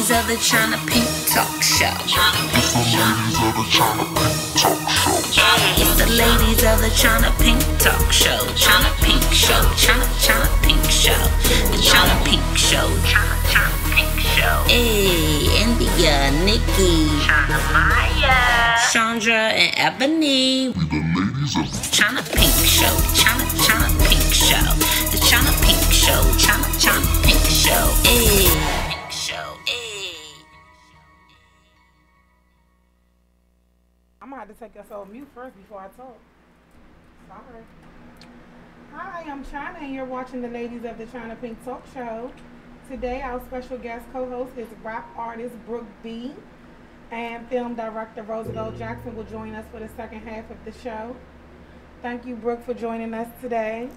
ladies of the China Pink Talk Show. It's the ladies of the China Pink Talk Show. China Pink Show. China Pink Show. The China Pink Show. China Pink Show. Hey, India, Nikki, China Maya, Chandra, and Ebony. We the ladies of the China Pink Show. China Pink Show. The China Pink Show. China Pink Show. Hey. I'm gonna have to take us on mute first before I talk. Sorry. Hi, I'm China, and you're watching the ladies of the China Pink Talk Show. Today, our special guest co-host is rap artist Brooke B, and film director Roosevelt Jackson will join us for the second half of the show. Thank you, Brooke, for joining us today.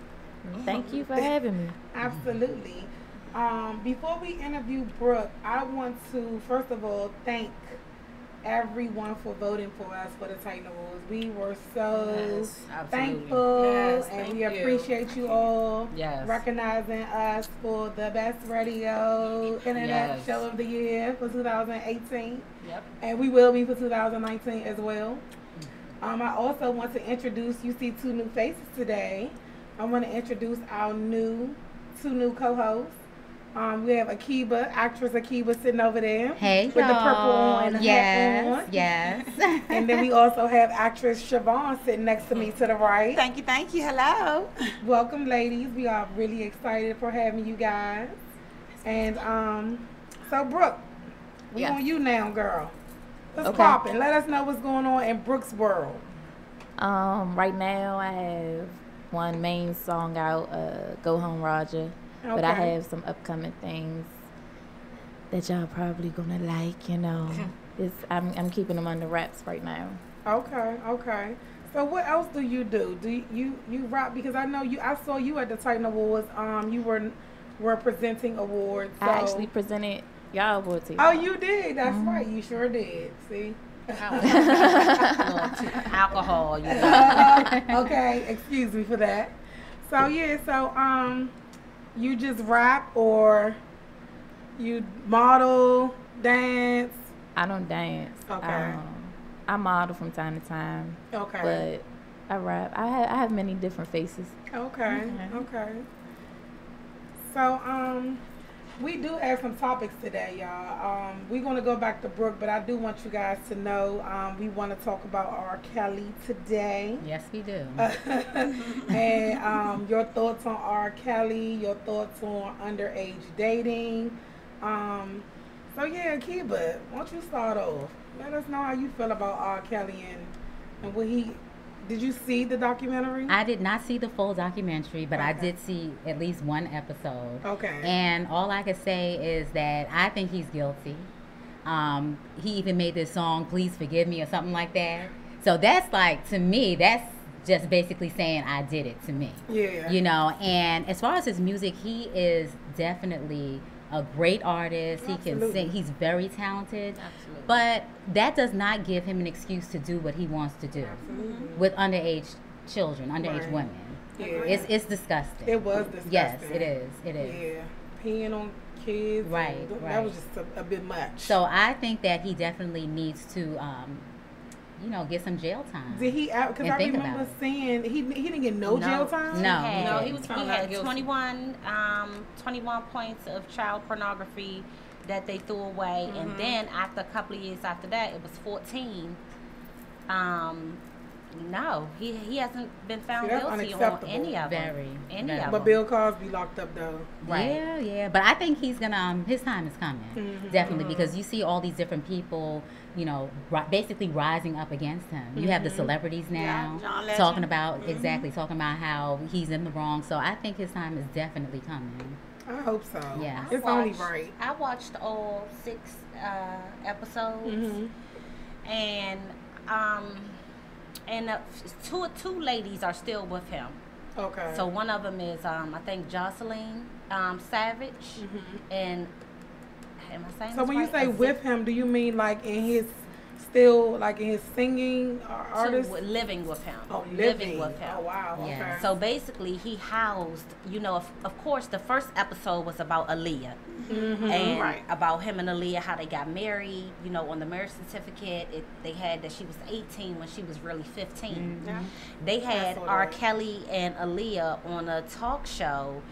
Thank you for having me. Absolutely. Before we interview Brooke, I want to, first of all, thank everyone for voting for us for the Titan Awards. We were so thankful, and we appreciate you all recognizing us for the best radio internet show of the year for 2018. And we will be for 2019 as well. I also want to introduce, you see two new faces today. I want to introduce our two new co-hosts. We have Akiba, actress Akiba, sitting over there. Hey, with the purple on and the hat on. Yes. And then we also have actress Siobhan sitting next to me to the right. Thank you. Hello. Welcome, ladies. We are really excited for having you guys. And so Brooke, we on you now, girl. What's popping? Let us know what's going on in Brooke's world. Right now I have one main song out, Go Home Roger. Okay. But I have some upcoming things that y'all probably gonna like, you know. I'm keeping them under wraps right now. Okay. So what else do? Do you rap? Because I know I saw you at the Titan Awards. You were presenting awards. So. I actually presented y'all awards here. Oh, you did? That's right. You sure did. See. Alcohol, you know. Okay, excuse me for that. So you just rap or you model, dance? I don't dance. Okay. I model from time to time. Okay. But I rap. I have many different faces. Okay. So we do have some topics today, y'all. We're gonna go back to Brooke, but I do want you guys to know we want to talk about R. Kelly today. Yes, we do. And your thoughts on R. Kelly, your thoughts on underage dating. Akiba, why don't you start off? Let us know how you feel about R. Kelly and what he. Did you see the documentary? I did not see the full documentary, but I did see at least one episode. Okay. And all I could say is that I think he's guilty. He even made this song, Please Forgive Me, or something like that. So that's like, to me, that's just basically saying I did it to me. Yeah. You know, and as far as his music, he is definitely a great artist. Absolutely. He can sing. He's very talented. Absolutely. But that does not give him an excuse to do what he wants to do with underage children, underage women. Yeah. It's disgusting. It was disgusting. Yes, it is. Yeah. Peeing on kids. Right. That was just a bit much. So I think that he definitely needs to get some jail time. Did he out? Because I remember seeing he didn't get no jail time. No, he was found out guilty. 21 points of child pornography that they threw away, and then after a couple of years after that, it was 14. No, he hasn't been found guilty on any of them. But Bill Cosby locked up though. Right. Yeah. But I think he's gonna. His time is coming, definitely, because you see all these different people, basically rising up against him. You have the celebrities now talking about talking about how he's in the wrong. So I think his time is definitely coming. I hope so. Yeah, it's only right. I watched all 6 episodes, and two ladies are still with him. Okay. So one of them is I think Jocelyn Savage, and am I saying? So when you say with him, do you mean like in his still like in his singing artist? Living with him. Oh, living with him. Oh, wow. Yeah. Okay. So basically, he housed, of course, the first episode was about Aaliyah. And about him and Aaliyah, how they got married. On the marriage certificate, they had that she was 18 when she was really 15. They had R. Kelly and Aaliyah on a talk show,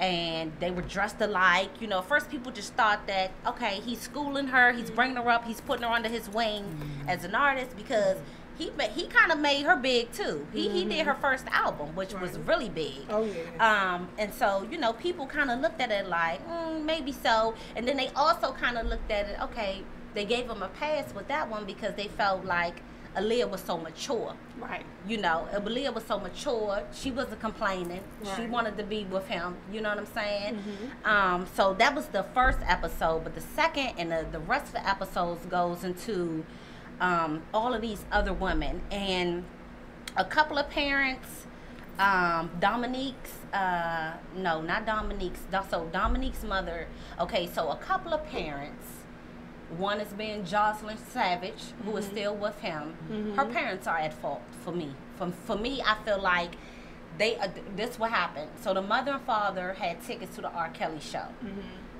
and they were dressed alike. First people just thought that, okay, he's schooling her, he's bringing her up, he's putting her under his wing as an artist, because he kind of made her big too. He did her first album, which was really big. Oh yeah. And so people kind of looked at it like maybe so, and then they also kind of looked at it. Okay, they gave him a pass with that one because they felt like Aaliyah was so mature. Right. Aaliyah was so mature. She wasn't complaining. Right. She wanted to be with him. You know what I'm saying? So that was the first episode, but the second and the rest of the episodes goes into all of these other women, and a couple of parents, Dominique's, no, not Dominique's, so Dominique's mother, okay, so a couple of parents, one is being Jocelyn Savage, who is still with him. Her parents are at fault for me. For me, I feel like this what happened. So the mother and father had tickets to the R. Kelly show.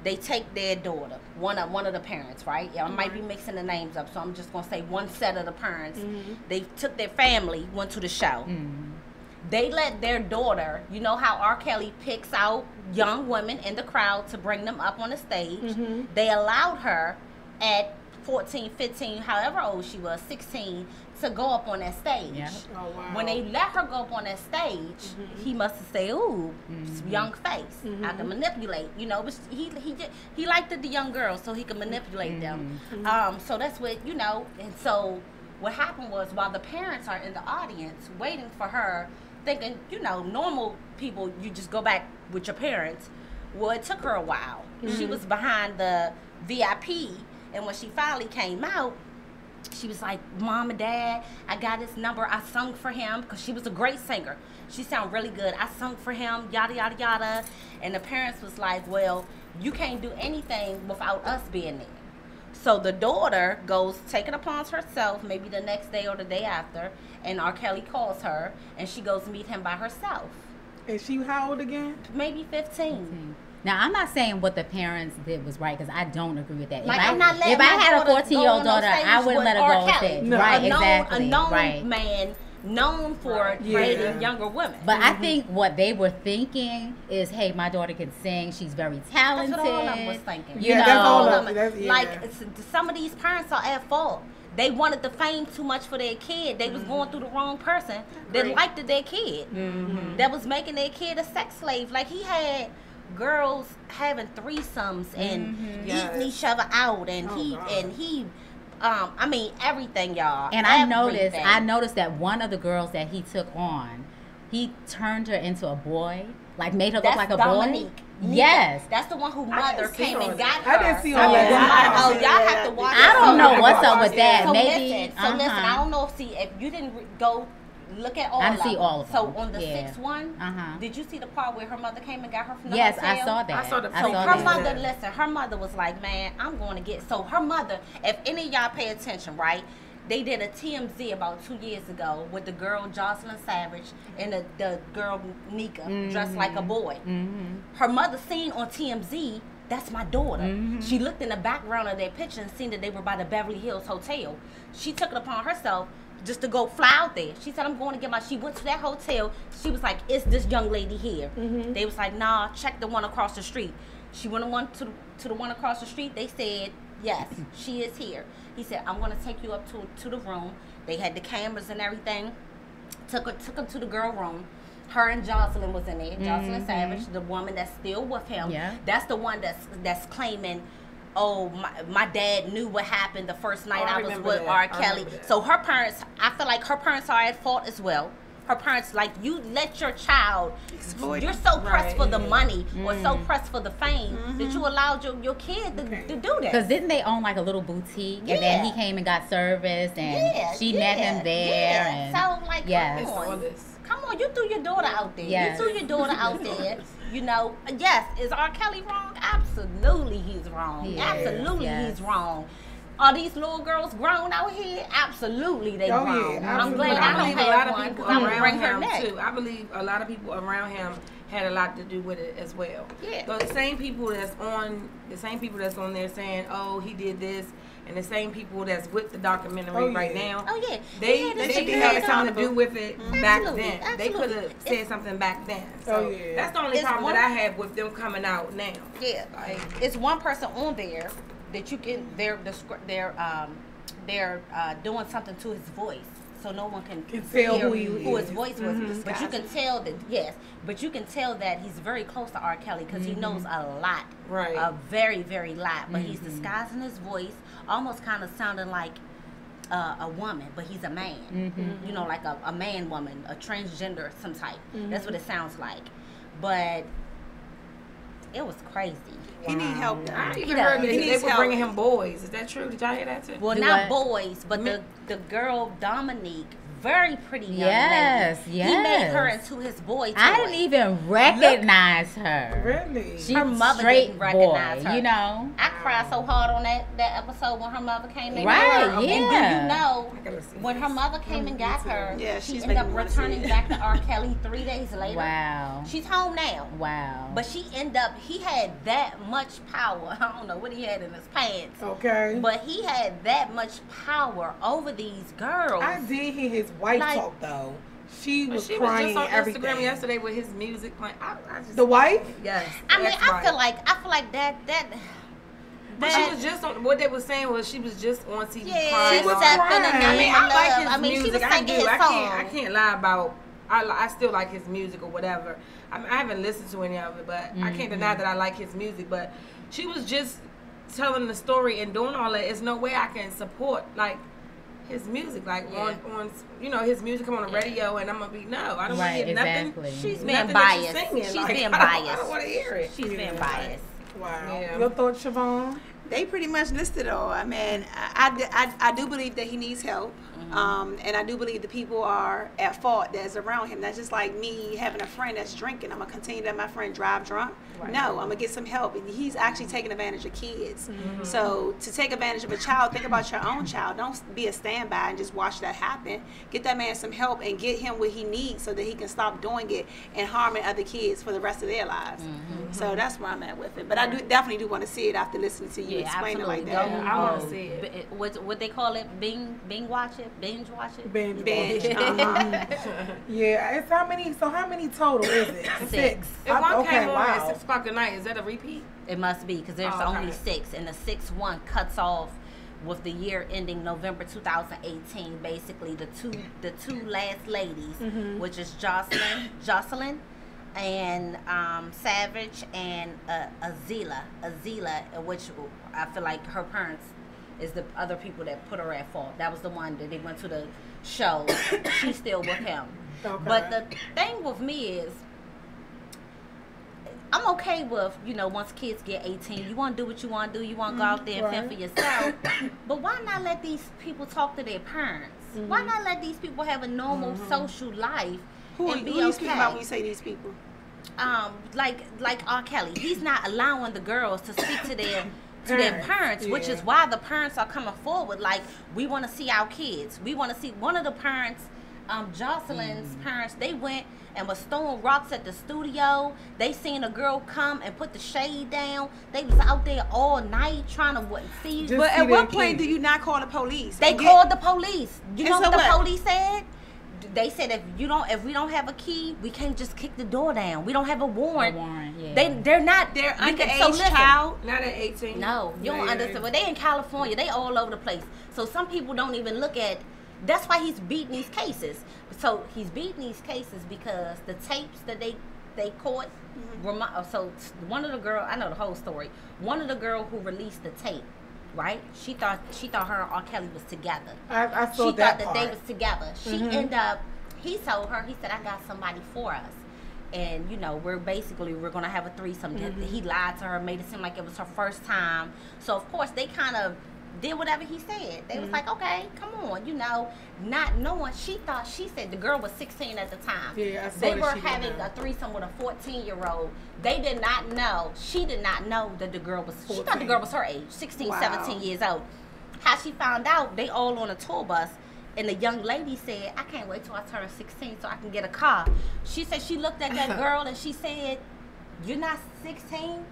They take their daughter, one of the parents, right? Yeah, I might be mixing the names up, so I'm just gonna say one set of the parents. They took their family, went to the show. They let their daughter, you know how R. Kelly picks out young women in the crowd to bring them up on the stage. They allowed her at 14, 15, however old she was, 16, to go up on that stage. Yeah. Oh, wow. When they let her go up on that stage, he must have said, "Ooh, young face, I can manipulate." But he liked the young girls, so he could manipulate them. So that's what And so what happened was, while the parents are in the audience waiting for her, thinking, normal people, you just go back with your parents. Well, it took her a while. She was behind the VIP, and when she finally came out, she was like, "Mom and Dad, I got his number. I sung for him," because she was a great singer. She sounded really good. "I sung for him, yada, yada, yada." And the parents was like, "Well, you can't do anything without us being there." So the daughter goes, take it upon herself, maybe the next day or the day after, and R. Kelly calls her, and she goes meet him by herself. Is she how old again? Maybe 15. Now, I'm not saying what the parents did was right, because I don't agree with that. Like, if I had a 14-year-old daughter, I wouldn't let her go on stage. No. Right, A known right. man, known for dating younger women. But I think what they were thinking is, hey, my daughter can sing. She's very talented. That's what all of them was thinking. You know, that's all of them. Like, some of these parents are at fault. They wanted the fame too much for their kid. They was going through the wrong person that liked their kid. That was making their kid a sex slave. Like, he had girls having threesomes and eating each other out, and I mean, everything, y'all. And I noticed that one of the girls that he took on, he turned her into a boy, like made her look like a Dominique. boy. Yes, that's the one who mother came and got her. I didn't see all that. Oh, y'all have to watch. I don't know what's up with that. So Maybe. listen. I don't know if you didn't go look at all. I didn't see all of them. So on the sixth one, did you see the part where her mother came and got her from the yes, hotel? I saw that. I saw the. So her mother, listen, her mother was like, "Man, I'm going to get." So her mother, if any of y'all pay attention, right? They did a TMZ about 2 years ago with the girl Jocelyn Savage and the girl Nika dressed like a boy. Her mother seen on TMZ, "That's my daughter." She looked in the background of their picture and seen that they were by the Beverly Hills Hotel. She took it upon herself just to go fly out there. She said, "I'm going to get my." She went to that hotel. She was like, "Is this young lady here?" They was like, "Nah, check the one across the street." She went on to the one across the street. They said, "Yes, she is here." He said, "I'm going to take you up to the room." They had the cameras and everything. Took her to the girl room. Her and Jocelyn was in there. Jocelyn Savage, the woman that's still with him. Yeah. That's the one that's claiming, "Oh, my dad knew what happened the first night I was with R. Kelly." So her parents, I feel like her parents are at fault as well. Her parents, like, you let your child, you're so pressed for the money or so pressed for the fame that you allowed your kid to do that. Because didn't they own like a little boutique, and then he came and got service, and she met him there. And so, like, yes. come on, you threw your daughter out there. Yes. You threw your daughter out there. Yes, is R. Kelly wrong? Absolutely he's wrong. Absolutely he's wrong. Are these little girls grown out here? Absolutely, they grown. Yeah, I'm glad I don't have one because I'm gonna bring her neck. Too. I believe a lot of people around him had a lot to do with it as well. Yeah. So the same people that's on there saying, "Oh, he did this," and the same people that's with the documentary right now. Oh yeah. They had something to do with it back then. Absolutely. They could have said something back then. So yeah. that's the only problem that I have with them coming out now. Yeah. It's one person on there that you can they're doing something to his voice, so no one can tell hear who his voice was. But you can tell that he's very close to R. Kelly because he knows a lot, a very, very lot. But he's disguising his voice, almost kind of sounding like a woman, but he's a man. You know, like a man woman, a transgender some type. That's what it sounds like. But it was crazy. He need help. I even heard that they were bringing him boys. Is that true? Did y'all hear that too? Well, not boys, but the girl Dominique, very pretty young lady. He made her into his boy toy. I didn't even recognize her. Really? She's her mother straight didn't recognize her. You know? I cried so hard on that episode when her mother came in. Right, And do you know, when her mother came and got her, she ended up returning back to R. Kelly 3 days later. Wow. She's home now. Wow. But he had that much power. I don't know what he had in his pants. Okay. But he had that much power over these girls. I did hear his wife talk though. She was crying just on everything. Instagram yesterday with his music. Like, I just, the wife? Yes. I mean, I feel like that. But she was just on. What they were saying was she was just on TV. Yeah, crying. she was stepping in the I mean, I like his music. music. She was singing his song. I can't lie about. I still like his music or whatever. I haven't listened to any of it, but I can't deny that I like his music. But she was just telling the story and doing all that. There's no way I can support like his music, like on his music come on the radio, and I'm gonna be I don't want to hear nothing. She's being biased. She's being biased. I don't want to hear it. She's being biased. Wow. Yeah. Your thoughts, Siobhan? They pretty much listed it all. I mean, I do believe that he needs help. And I do believe the people are at fault that's around him. That's just like me having a friend that's drinking. I'm going to continue to let my friend drive drunk. Right. No, I'm going to get some help. And he's actually taking advantage of kids. So to take advantage of a child, think about your own child. Don't be a standby and just watch that happen. Get that man some help and get him what he needs so that he can stop doing it and harming other kids for the rest of their lives. So that's where I'm at with it. But I definitely do want to see it after listening to you explain it like that. I want to see it. What they call it? Binge watch it? Binge watch it? Binge. Yeah. It's how many total is it? 6. If one came on at 6 o'clock at night, is that a repeat? It must be because there's only 6, and the 6th one cuts off with the year ending November 2018. Basically, the two last ladies, which is Jocelyn, and Savage, and Azila, which I feel like her parents is the other people that put her at fault. That was the one that they went to the show. She's still with him. Okay. But the thing with me is, I'm okay with, once kids get 18, you want to do what you want to do. You want to go out there and fend for yourself. But why not let these people talk to their parents? Why not let these people have a normal social life and be who you speak about when you say these people? Like R. Kelly. He's not allowing the girls to speak to their parents, which is why the parents are coming forward. Like, we want to see our kids. We want to see one of the parents. Jocelyn's parents, they went and was throwing rocks at the studio. They seen a girl come and put the shade down. They was out there all night trying to see. But at what point do you not call the police? They called the police. You know what the police said? They said if we don't have a key, we can't just kick the door down. We don't have a warrant. They're underage child. Not at 18. No, you don't understand. Well, they in California. They all over the place. So some people don't even look at. That's why he's beating these cases. So he's beating these cases because the tapes that they caught. So one of the girl, I know the whole story. One of the girl who released the tape, right? She thought her and R. Kelly was together. I saw she that thought part. that they was together. She ended up. He told her. He said, "I got somebody for us." And we're gonna have a threesome. He lied to her, made it seem like it was her first time. So of course they kind of did whatever he said. They was like, okay, come on, not knowing. She said the girl was 16 at the time. Yeah, I saw they that were she having a threesome with a 14-year-old. They did not know. She did not know that the girl was 14. She thought the girl was her age, 16, 17 years old. how she found out they all on a tour bus. And the young lady said, I can't wait till I turn 16 so I can get a car. She said she looked at that girl and she said, you're not 16?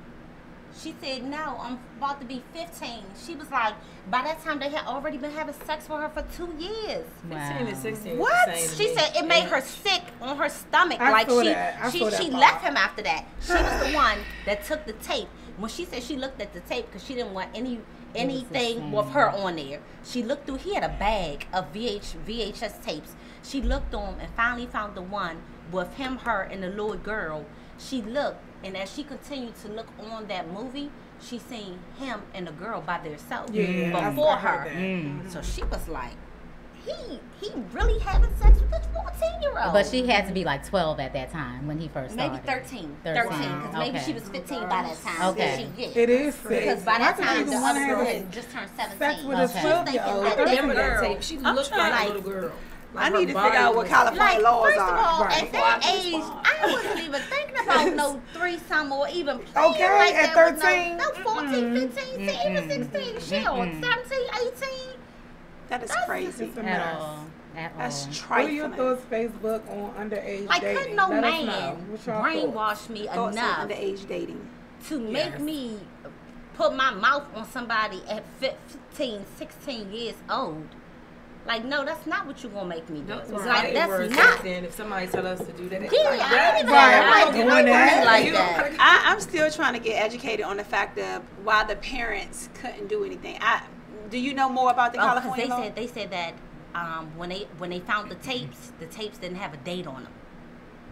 She said, no, I'm about to be 15. She was like, by that time they had already been having sex with her for 2 years. 15 and 16. What? She said it made her sick on her stomach. Like she left him after that. She was the one that took the tape. When she said she looked at the tape because she didn't want anything with her on there. She looked through, he had a bag of VHS tapes. She looked through them and finally found the one with him, her, and the little girl. She looked, and as she continued to look on that movie, she seen him and the girl by themselves before her. So she was like, he really having sex with this 14-year-old. But she had to be like 12 at that time when he first started. Maybe 13, because maybe she was 15 by that time. Okay. It is sick. Because by that time, the other girl had just turned 17. Sex with a 12-year-old. I remember that tape. She looked like a little girl. I need to figure out what California laws first of all, are. at that age, I wasn't even thinking about no threesome or even playing Okay, like at that with 13? no 14, 15, even 16, shit, or 17, 18. That is crazy. It's a At mess. all. That's What are trifling. your thoughts, Facebook, on underage Like, dating? couldn't no Let us know. man What's your brainwash me Thoughts on enough underage dating. to make me put my mouth on somebody at 15, 16 years old? Like, no, that's not what you're going to make me do. Like, that's not. Then if somebody tell us to do that, Like that. I'm still trying to get educated on the fact of why the parents couldn't do anything. Do you know more about the California law? They said that when they found the tapes didn't have a date on them.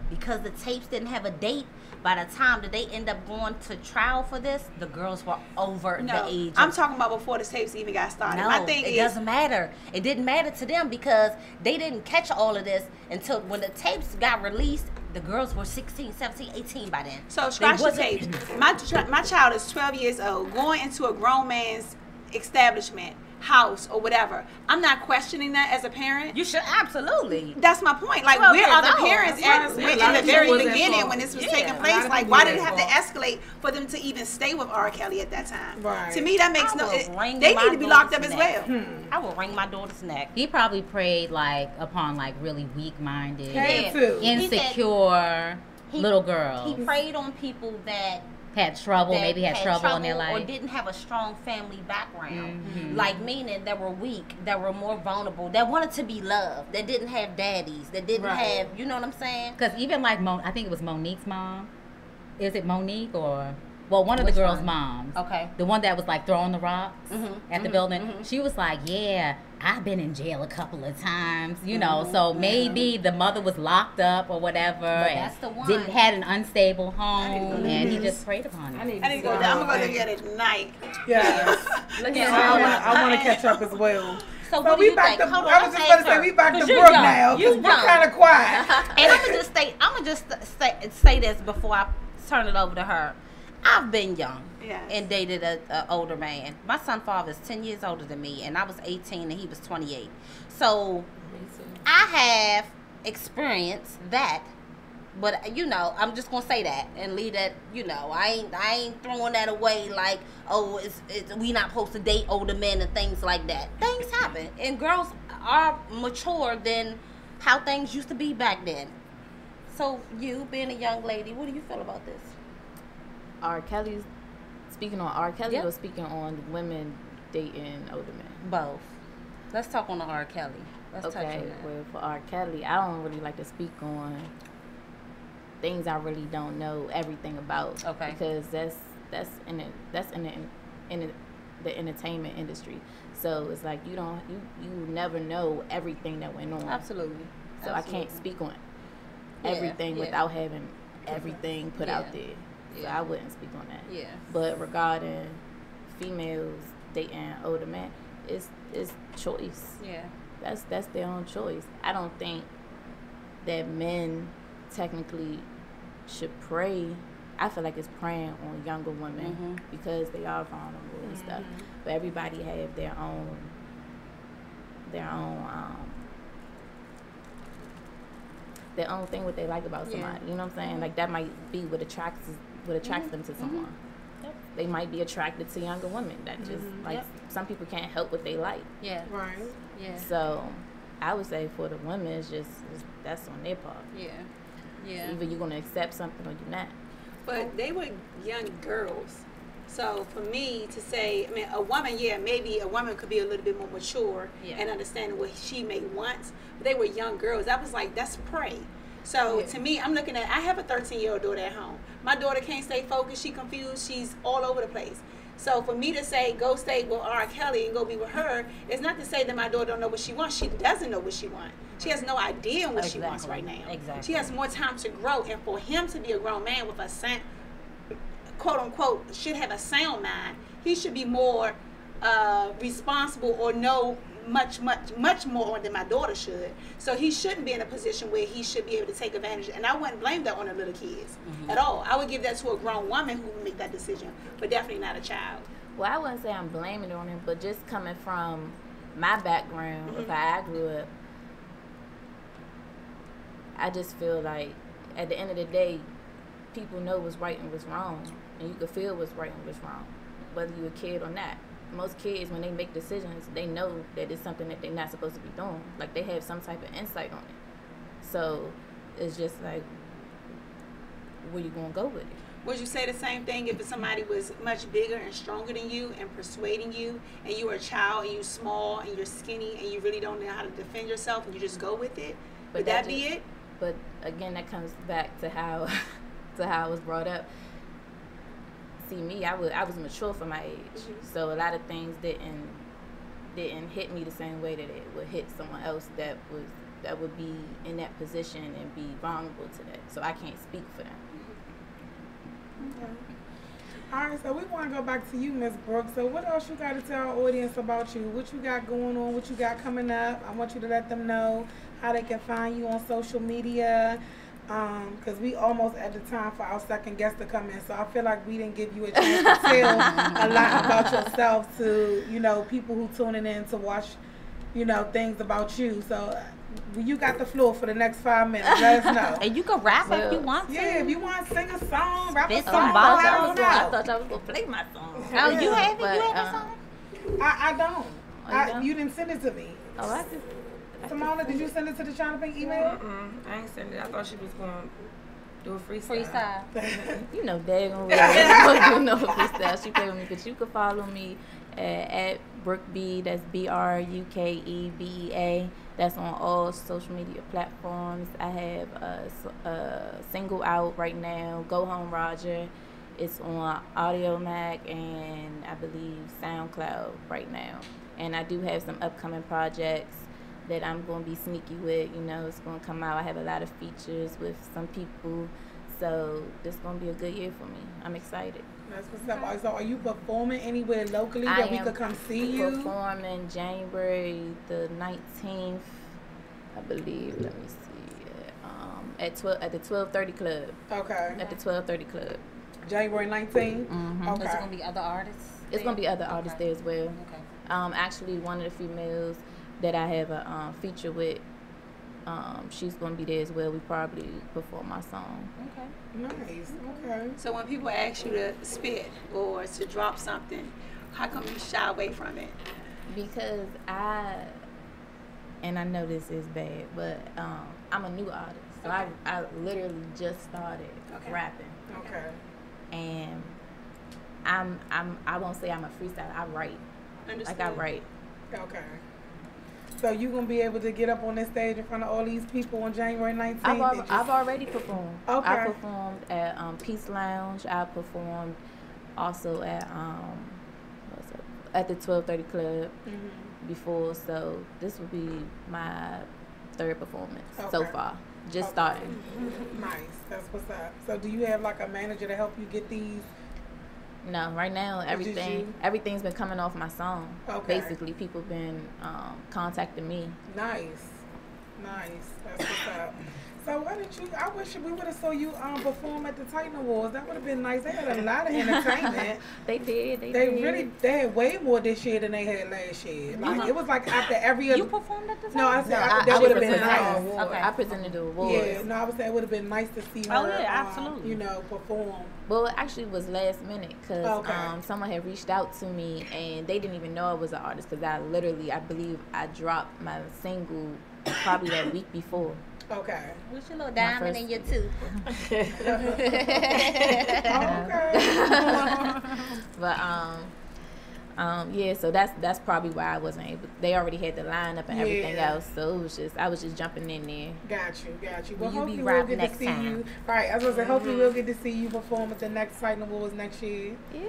Because the tapes didn't have a date, by the time that they end up going to trial for this, the girls were over the age. I'm talking about before the tapes even got started. No, My thing it doesn't matter. It didn't matter to them because they didn't catch all of this until when the tapes got released. The girls were 16, 17, 18 by then. So scratch the tapes. My child is 12 years old, going into a grown man's establishment, house, or whatever. I'm not questioning that as a parent. You should absolutely. That's my point. Like, where are the parents in the very beginning when this was taking place? Like, why did it have to escalate for them to even stay with R. Kelly at that time? Right. To me, that makes they need to be locked up as well. I will wring my daughter's neck. He probably preyed upon really weak-minded, insecure little girls. He preyed on people that had trouble, maybe had trouble in their life, or didn't have a strong family background, like meaning that were weak, that were more vulnerable, that wanted to be loved, that didn't have daddies, that didn't have, you know what I'm saying? Because even I think it was Monique's mom. Is it Monique or? Well, one of the girls' moms. Okay. The one that was throwing the rocks at the building. She was like, yeah, I've been in jail a couple of times, you know, so maybe the mother was locked up or whatever and that's the one. had an unstable home and he just preyed upon it. I need to go. I'm going to look at it tonight. Yes. I want to catch up as well. So what do you think? I was just going to say, we back to Brooke now, because we're kind of quiet. And I'm going to just say this before I turn it over to her. I've been young and dated an older man. My son's father is 10 years older than me, and I was 18 and he was 28. So I have experienced that, but I'm just gonna say that and leave that. I ain't throwing that away like, oh, we not supposed to date older men and things like that. Things happen, and girls are mature than how things used to be back then. So you, being a young lady, what do you feel about this? R. Kelly's speaking on R. Kelly or speaking on women dating older men? Both. Let's talk on the R. Kelly. Let's touch on that. Well, for R. Kelly, I don't really like to speak on things I really don't know everything about. Okay. Because that's in the entertainment industry. So it's like you never know everything that went on. Absolutely. So I can't speak on everything without having everything put out there. So I wouldn't speak on that. Yeah. But regarding females dating older men, it's choice. Yeah. That's their own choice. I don't think that men technically should prey. I feel like it's preying on younger women because they are vulnerable and stuff. But everybody have their own thing what they like about somebody. You know what I'm saying? Like that might be what attracts them to someone. they might be attracted to younger women. That just like some people can't help what they like. Yeah. Right. Yeah. So I would say for the women, it's that's on their part. Yeah. Yeah. Either you're gonna accept something or you're not. But they were young girls. So for me to say, I mean, a woman, yeah, maybe a woman could be a little bit more mature and understanding what she may want. But they were young girls. I was like, that's prey. So to me, I'm looking at, I have a 13-year-old daughter at home. My daughter can't stay focused. She's confused. She's all over the place. So for me to say, go stay with R. Kelly and go be with her, it's not to say that my daughter don't know what she wants. She doesn't know what she wants. She has no idea what she wants right now. Exactly. She has more time to grow. And for him to be a grown man with a quote unquote should have a sound mind, he should be more responsible or know much more than my daughter should. So he shouldn't be in a position where he should be able to take advantage. And I wouldn't blame that on the little kids at all. I would give that to a grown woman who would make that decision, but definitely not a child. Well, I wouldn't say I'm blaming it on him, but just coming from my background of how I grew up, I just feel like at the end of the day, people know what's right and what's wrong, and you can feel what's right and what's wrong, whether you're a kid or not. Most kids, when they make decisions, they know that it's something that they're not supposed to be doing. Like, they have some type of insight on it. So it's just like, where you gonna go with it? Would you say the same thing if somebody was much bigger and stronger than you and persuading you, and you were a child and you're small and you're skinny and you really don't know how to defend yourself and you just go with it? Would that be it? But again, that comes back to how I was brought up. See, me, I was mature for my age, so a lot of things didn't hit me the same way that it would hit someone else that would be in that position and be vulnerable to that. So I can't speak for them. Okay. All right, so we want to go back to you, Miss Brooks. So what else you got to tell our audience about you? What you got going on? What you got coming up? I want you to let them know how they can find you on social media. Because we almost at the time for our second guest to come in, so I feel like we didn't give you a chance to tell a lot about yourself to, people who tuning in to watch, things about you. So you got the floor for the next 5 minutes. Let us know. And you can rap if you want to. Yeah, if you want to sing a song, rap a Spit song. some bars. I thought y'all was gonna play my song. Oh, you have it? But, You have a song? I don't. Oh, you don't? You didn't send it to me. Oh, I just. Simona, did you send it to the China Pink email? I ain't send it. I thought she was going to do a freestyle. You know daggone well. You know freestyle. She play with me, but you can follow me at Brookebea. That's BRUKEBEA. That's on all social media platforms. I have a single out right now, Go Home Roger. It's on Audio Mac and I believe SoundCloud right now. And I do have some upcoming projects that I'm going to be sneaky with. It's going to come out. I have a lot of features with some people. So this is going to be a good year for me. I'm excited. That's what's up. So are you performing anywhere locally that we could come see you? I'm performing January the 19th, I believe. Let me see. At the 1230 Club. Okay. At the 1230 Club. January 19th? Mm-hmm. Okay. Is it going to be other artists? It's going to be other artists there as well. Okay. Actually, one of the females that I have a feature with, she's going to be there as well. We probably perform my song. Okay. Nice. Okay. So when people ask you to spit or to drop something, how come you shy away from it? Because I know this is bad, but I'm a new artist. So I literally just started rapping. Okay. And I won't say I'm a freestyler. I write. Understood. Like I write. Okay. So you gonna be able to get up on this stage in front of all these people on January 19th? I've already performed. Okay. I performed at Peace Lounge. I performed also at the 1230 Club before. So this will be my third performance so far. Just starting. Nice. That's what's up. So do you have like a manager to help you get these? No, right now everything's been coming off my song. Okay. Basically, people been contacting me. Nice. That's what's up. So why did you? I wish we would have saw you perform at the Titan Awards. That would have been nice. They had a lot of entertainment. They did. They had way more this year than they had last year. Like it was like after every other. You performed at the Titan? No, I said that would have been nice. Okay. I presented the awards. Yeah, no, I would say it would have been nice to see her. Oh yeah, absolutely. You know, perform. Well, it actually was last minute because someone had reached out to me and they didn't even know I was an artist because I believe I dropped my single probably that week before. Okay. What's your little diamond in your tooth? Okay. But yeah, so that's probably why I wasn't able. They already had the lineup and everything else, so it was I was just jumping in there. Got you. Well, You hopefully be we'll rapping get to next see time. you. Right, I was gonna say hopefully we'll get to see you perform at the next Titan Awards next year. Yeah,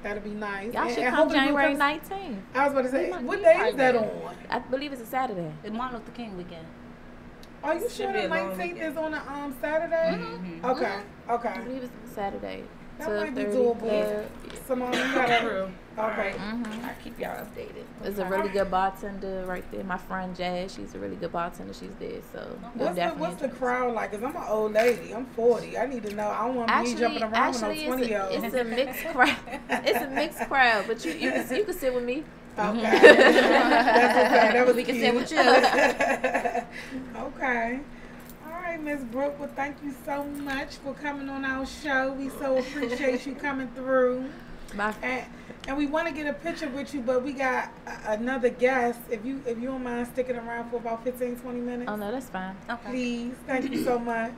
That'll be nice. y'all should And come hopefully we'll January come- 19th. I was about to say, what we day might is that be. on? I believe it's a Saturday. It's Martin Luther King weekend. Are you sure be the a long 19th weekend. is on a Saturday? Okay. I believe it's Saturday. That might be 12:30 doable. club. Simone, you gotta. True. Okay. Mm-hmm. I keep y'all updated. There's a really good bartender right there. My friend Jazz, she's a really good bartender. She's there, so you'll What's definitely the crowd like? Cause I'm an old lady. I'm 40. I need to know. I don't want to be jumping around with no 20-year-olds. it's a mixed crowd. It's a mixed crowd, but you can sit with me. Okay. That's okay. That was We can cute. sit with you. Okay. All right, Miss Brooke. Well, thank you so much for coming on our show. We so appreciate you coming through. And we want to get a picture with you, but we got another guest. If you don't mind sticking around for about 15, 20 minutes. Oh no, that's fine. Okay. Please. Thank you so much.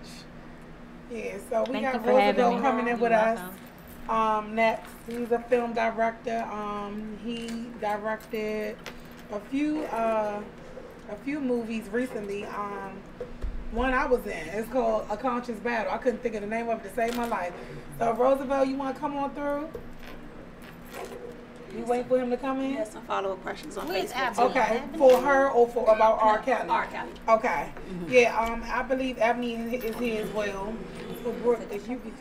Yeah, so we Thank got you for having Roosevelt me. coming in with You're us. welcome. Next, he's a film director. He directed a few movies recently. One I was in. It's called A Conscious Battle. I couldn't think of the name of it to save my life. So Roosevelt, you want to come on through? You wait for him to come in? He has some follow-up questions on Where's Facebook. Abby? Okay, for her or for about R. Kelly? R. Kelly. Okay. Yeah, I believe Ebony is here as well. So Brooke, if you could.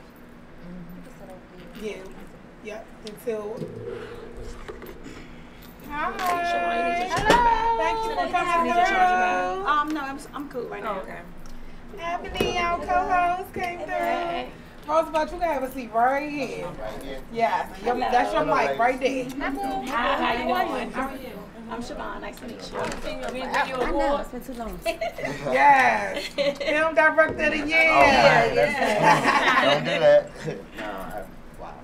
Yeah. Yep. Until. Hi. Hello. Thank you for coming through. No, I'm cool right now. Okay. Ebony, our co-host, came through. Roosevelt, you can have a seat right here. Yes, that's your mic right there. Hi, how you doing? How are you? I'm Siobhan. Nice to meet you. I know it's been too long. Yes. Film director of the year. Don't do that. Wow.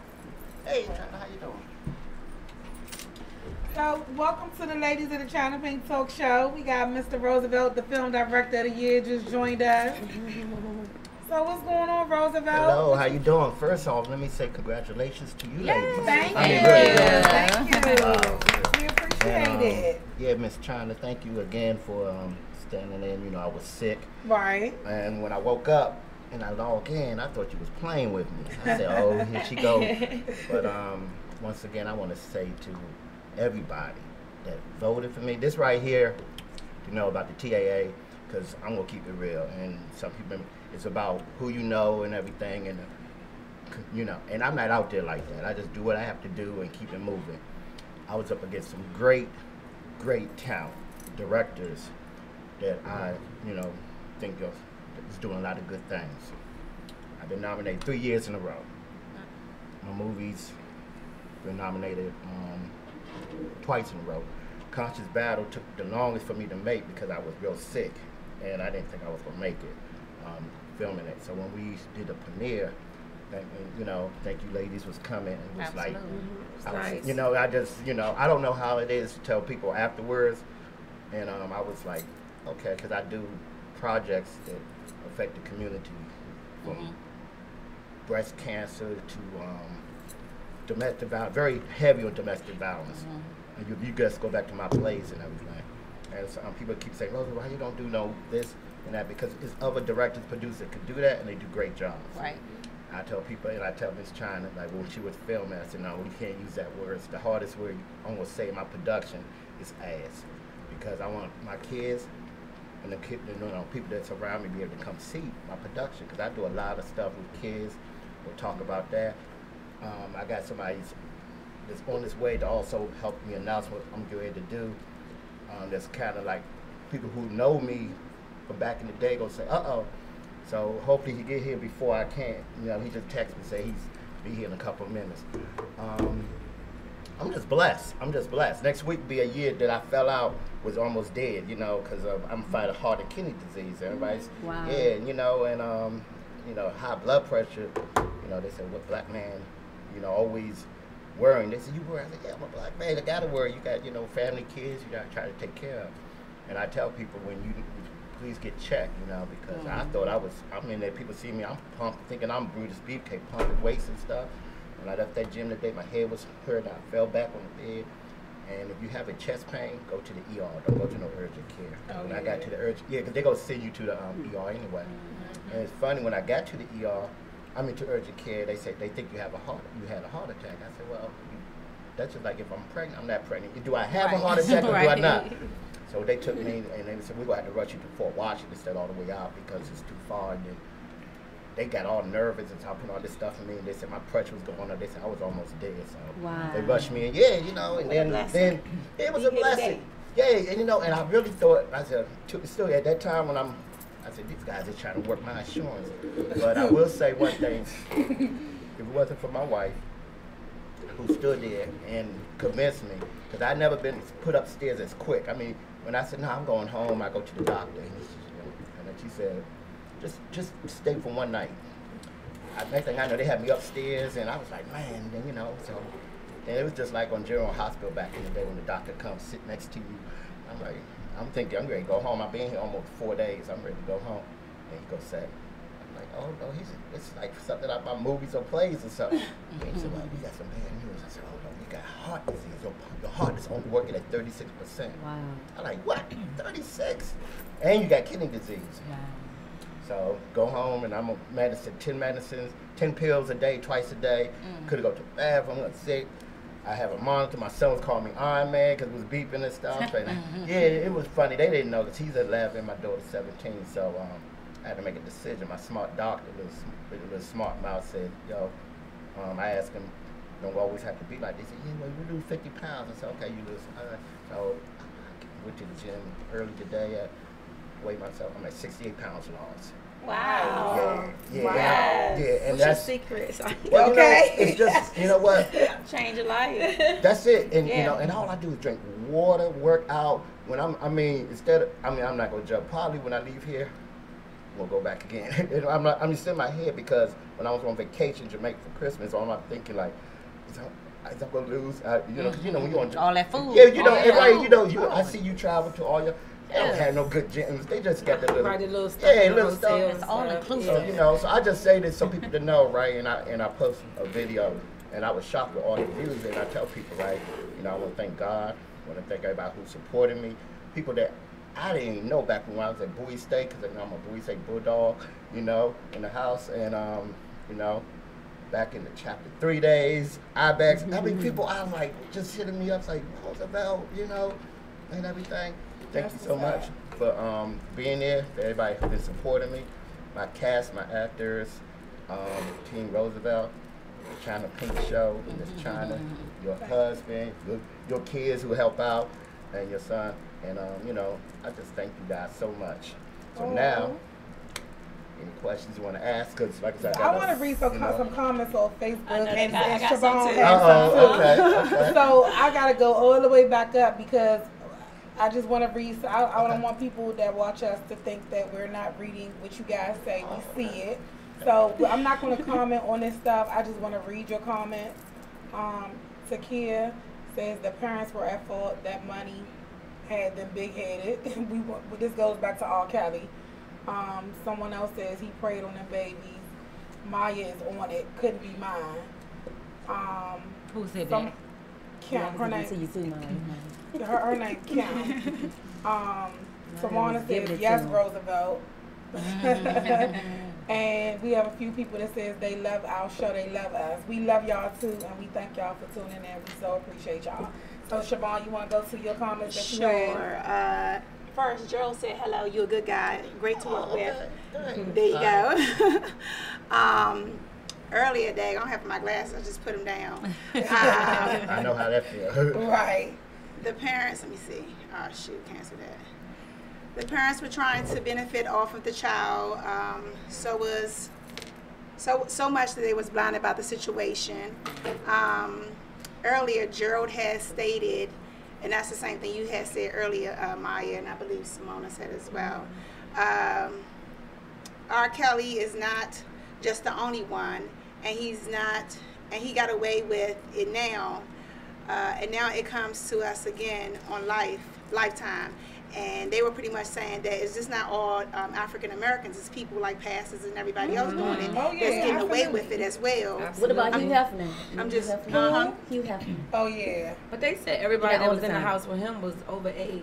Hey, China, how you doing? So, welcome to the ladies of the China Pink Talk Show. We got Mr. Roosevelt, the film director of the year, just joined us. So, what's going on, Roosevelt? Hello, how you doing? First off, let me say congratulations to you ladies. Thank I you. mean, really, Thank you. We appreciate And, it. Yeah, Miss China, thank you again for standing in. You know, I was sick, Right. and when I woke up and I logged in, I thought you was playing with me. I said, oh, here she go. But once again, I want to say to everybody that voted for me, this right here, you know, about the TAA, because I'm going to keep it real. And some people, it's about who you know and everything, and you know, and I'm not out there like that. I just do what I have to do and keep it moving. I was up against some great talent, directors that I, you know, think of is doing a lot of good things. I've been nominated 3 years in a row. My movies been nominated twice in a row. Conscious Battle took the longest for me to make because I was real sick and I didn't think I was gonna make it filming it. So when we did the premiere, thank you ladies was coming and was Absolutely. like, Nice. you know, I just, you know, I don't know how it is to tell people afterwards, and I was like, okay, because I do projects that affect the community, from breast cancer to domestic violence, very heavy on domestic violence. And you just go back to my plays and everything. And so, people keep saying, Rosa, why you don't do no this and that? Because it's other directors, producers can do that, and they do great jobs. Right. I tell people, and I tell Miss China, like when she was filming, I said, no, we can't use that word. It's the hardest word I'm gonna say in my production is ass, because I want my kids and the people that's around me be able to come see my production, because I do a lot of stuff with kids. We'll talk about that. I got somebody that's on his way to also help me announce what I'm getting ready to do. That's kind of like people who know me from back in the day gonna say, uh-oh, So hopefully he get here before I can. You know, he just texted me say he's be here in a couple of minutes. I'm just blessed. I'm just blessed. Next week be a year that I fell out, was almost dead, you know, because I'm fighting heart and kidney disease. Everybody's, yeah, you know, and, you know, high blood pressure. You know, they said, what black man, you know, always worrying. They said, you worry? I said, yeah, I'm a black man. I got to worry. You got, you know, family, kids, you got to try to take care of. And I tell people when you please get checked, you know, because I thought I mean, that people see me, I'm pumped, thinking I'm Brutus Beefcake, pumping weights and stuff. When I left that gym today, my head was hurt. I fell back on the bed. And if you have a chest pain, go to the ER. Don't go to no urgent care. When I got to the urgent, because they're going to send you to the ER anyway. And it's funny, when I got to the ER, I'm into urgent care. They say they think you had a heart attack. I said, well, that's just like if I'm pregnant. I'm not pregnant. Do I have a heart attack or do I not? So they took me and they said, we're going to have to rush you to Fort Washington instead all the way out because it's too far. And then they got all nervous and talking all this stuff for me. And they said my pressure was going up. They said I was almost dead. So they rushed me in. Yeah, you know, and then it was a blessing. Yeah, and you know, and I really thought, I said, still at that time when I said, these guys are trying to work my insurance. But I will say one thing. If it wasn't for my wife, who stood there and convinced me, because I'd never been put upstairs as quick. I mean, when I said, no, I'm going home, I go to the doctor. And then she said, just stay for one night. Next thing I know, they had me upstairs, and I was like, man, then, you know, so. And it was just like on General Hospital back in the day when the doctor comes sit next to you. I'm thinking, I'm ready to go home. I've been here almost 4 days. I'm ready to go home. And he goes, say, I'm like, oh, no, it's like something out my movies or plays or something. And he said, well, we got some bad news. I said, oh, no, you got heart disease. Your heart is only working at 36%. Wow. I'm like, what? 36? And you got kidney disease. Wow. So go home and I'm on 10 medicines, 10 pills a day, twice a day. Couldn't go to the bathroom, I was sick. I have a monitor. My son was calling me Iron Man because it was beeping and stuff. And yeah, it was funny. They didn't know because he's 11, my daughter's 17. So I had to make a decision. My smart doctor, little smart mouth, said, yo, I asked him, don't always have to be like this. He said, yeah, well, you lose 50 pounds. I said, okay, you lose. So I went to the gym early today. I weighed myself. I'm like 68 pounds lost. Wow. Yeah. Wow. Yeah. And What's that's your secret? well, Okay. You know, it's just, you know what? Change your life. That's it. And you know, and all I do is drink water, work out. When I'm not gonna jump. Probably when I leave here, we'll go back again. I'm just in my head because when I was on vacation in Jamaica for Christmas, all I'm thinking like, is I'm gonna lose? You know, when you're on all that food. Yeah, you know, and right, you know, I see you travel to all your. They don't have no good gyms. They just got the little stuff. Yeah, little stuff. It's all inclusive. So, you know, so I just say this so people to know, right? And I post a video, and I was shocked with all the views. And I tell people, right? You know, I want to thank God. I want to thank everybody who supported me. People that I didn't even know back when I was at Bowie State, because I'm a Bowie State Bulldog, you know, in the house. And, you know, back in the chapter 3 days, Ibex. I mean, people, I was like, just hitting me up, like, Roosevelt, you know, and everything. Thank you so much for being there, for everybody who's been supporting me, my cast, my actors, Team Roosevelt, the China Pink Show, Miss China, your husband, your kids who help out, and your son. And, you know, I just thank you guys so much. So now, any questions you want to ask? Because, like I said, I want to read some comments on Facebook. And I got Siobhan some too. has some too. Okay. So I got to go all the way back up because I just want to read. I don't want people that watch us to think that we're not reading what you guys say. We see it. So I'm not going to comment on this stuff. I just want to read your comments. Takia says the parents were at fault. That money had them big-headed. This goes back to R. Kelly. Someone else says he prayed on them babies. Maya is on it. Couldn't be mine. Who said that? Kim. Her name. Her name Kim. Tawana says yes, Roosevelt. And we have a few people that says they love our show. They love us. We love y'all too, and we thank y'all for tuning in. We so appreciate y'all. So Siobhan, you want to go to your comments that you had? First, Gerald said, hello, you're a good guy. Great to work with. There you go. Earlier day, I don't have my glasses. I just put them down. I know how that feels. Right. The parents, let me see. Oh, shoot, cancel The parents were trying to benefit off of the child, so much that they was blind about the situation. Earlier, Gerald had stated, and that's the same thing you had said earlier, Maya, and I believe Simona said as well. R. Kelly is not just the only one, and he got away with it now, and now it comes to us again on Lifetime. And they were pretty much saying that it's just not all African Americans, it's people like pastors and everybody else doing it that's getting away with it as well. Absolutely. What about Hugh Hefner? I'm just Hugh Hefner. Oh yeah. But they said everybody that was in the house with him was over age.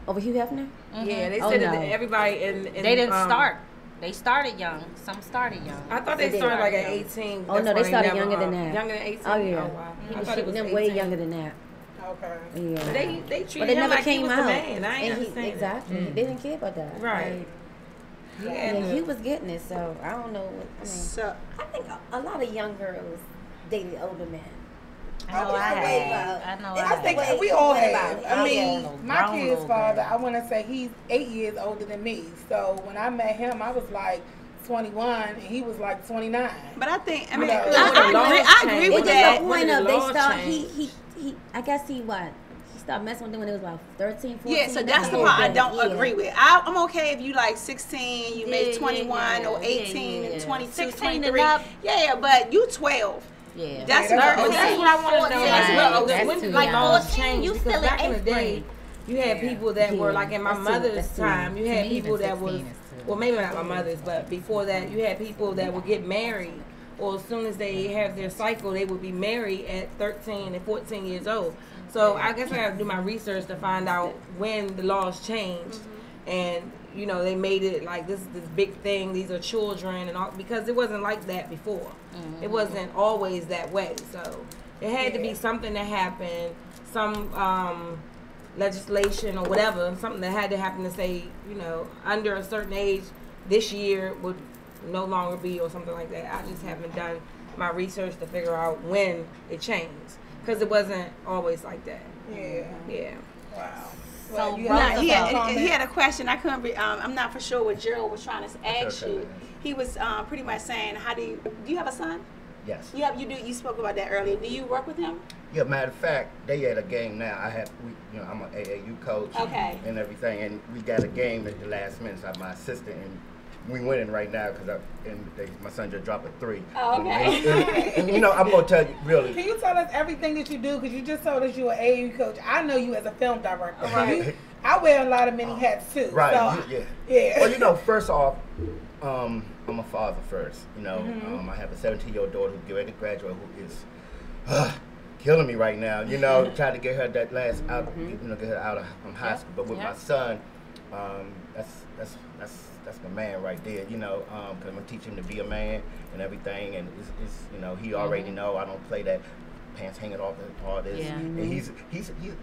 Over Hugh Hefner? Yeah, they said that everybody in they didn't start. They started young. Some started young. I thought they started like at 18. Oh no, they started younger than that. Younger than 18? Oh yeah. Oh, wow. He was shooting them way younger than that. Okay. Yeah. They treated but it him never like came he was out. the man. I ain't understand. Exactly. They didn't care about that. Right. Yeah, he was getting it, so I don't know. I think a lot of young girls dated older men. I think we all have. I mean, my kid's father, I want to say he's 8 years older than me. So when I met him, I was like 21, and he was like 29. But I think, I agree with with that. The point of they start, he I guess he started messing with them when it was about 13, 14. Yeah, so that's the part I don't agree with. I'm okay if you like 16, you make 21 or 18 and 22, 16 23. and up. Yeah, but you 12. Yeah. That's what I want to know. When like laws 14, changed, you because still back in in the 8th day, grade. you had people that were like in my mother's time. You had people that was, well, maybe not my mother's, but before that, you had people that would get married, or as soon as they have their cycle, they would be married at 13 and 14 years old. So I guess I have to do my research to find out when the laws changed, and you know they made it like this big thing. These are children and all, because it wasn't like that before. It wasn't always that way. So it had to be something that happened, some legislation or whatever, something that had to happen to say, you know, under a certain age, this year would no longer be, or something like that. I just haven't done my research to figure out when it changed, because it wasn't always like that. Yeah. Wow. So he had a question. I couldn't be. I'm not for sure what Gerald was trying to ask you. He was pretty much saying, "How do you have a son?" Yes. You spoke about that earlier. Do you work with him? Yeah, matter of fact, they had a game now. I'm an AAU coach and everything, and we got a game at the last minute. So I'm my assistant, and we winning right now because my son just dropped a 3. Oh, okay. And you know, I'm gonna tell you really. Can you tell us everything that you do? Because you just told us you're an AAU coach. I know you as a film director. Right. I wear a lot of many hats too. Right. So, yeah. Well, you know, first off, I'm a father first. You know, I have a 17-year-old daughter who's getting ready to graduate, who is killing me right now. You know, trying to get her that last out, you know, get her out of high school. But with my son, that's my man right there. You know, because I'm gonna teach him to be a man and everything. And it's you know, he already know I don't play that pants hanging off and all this. Yeah. And he's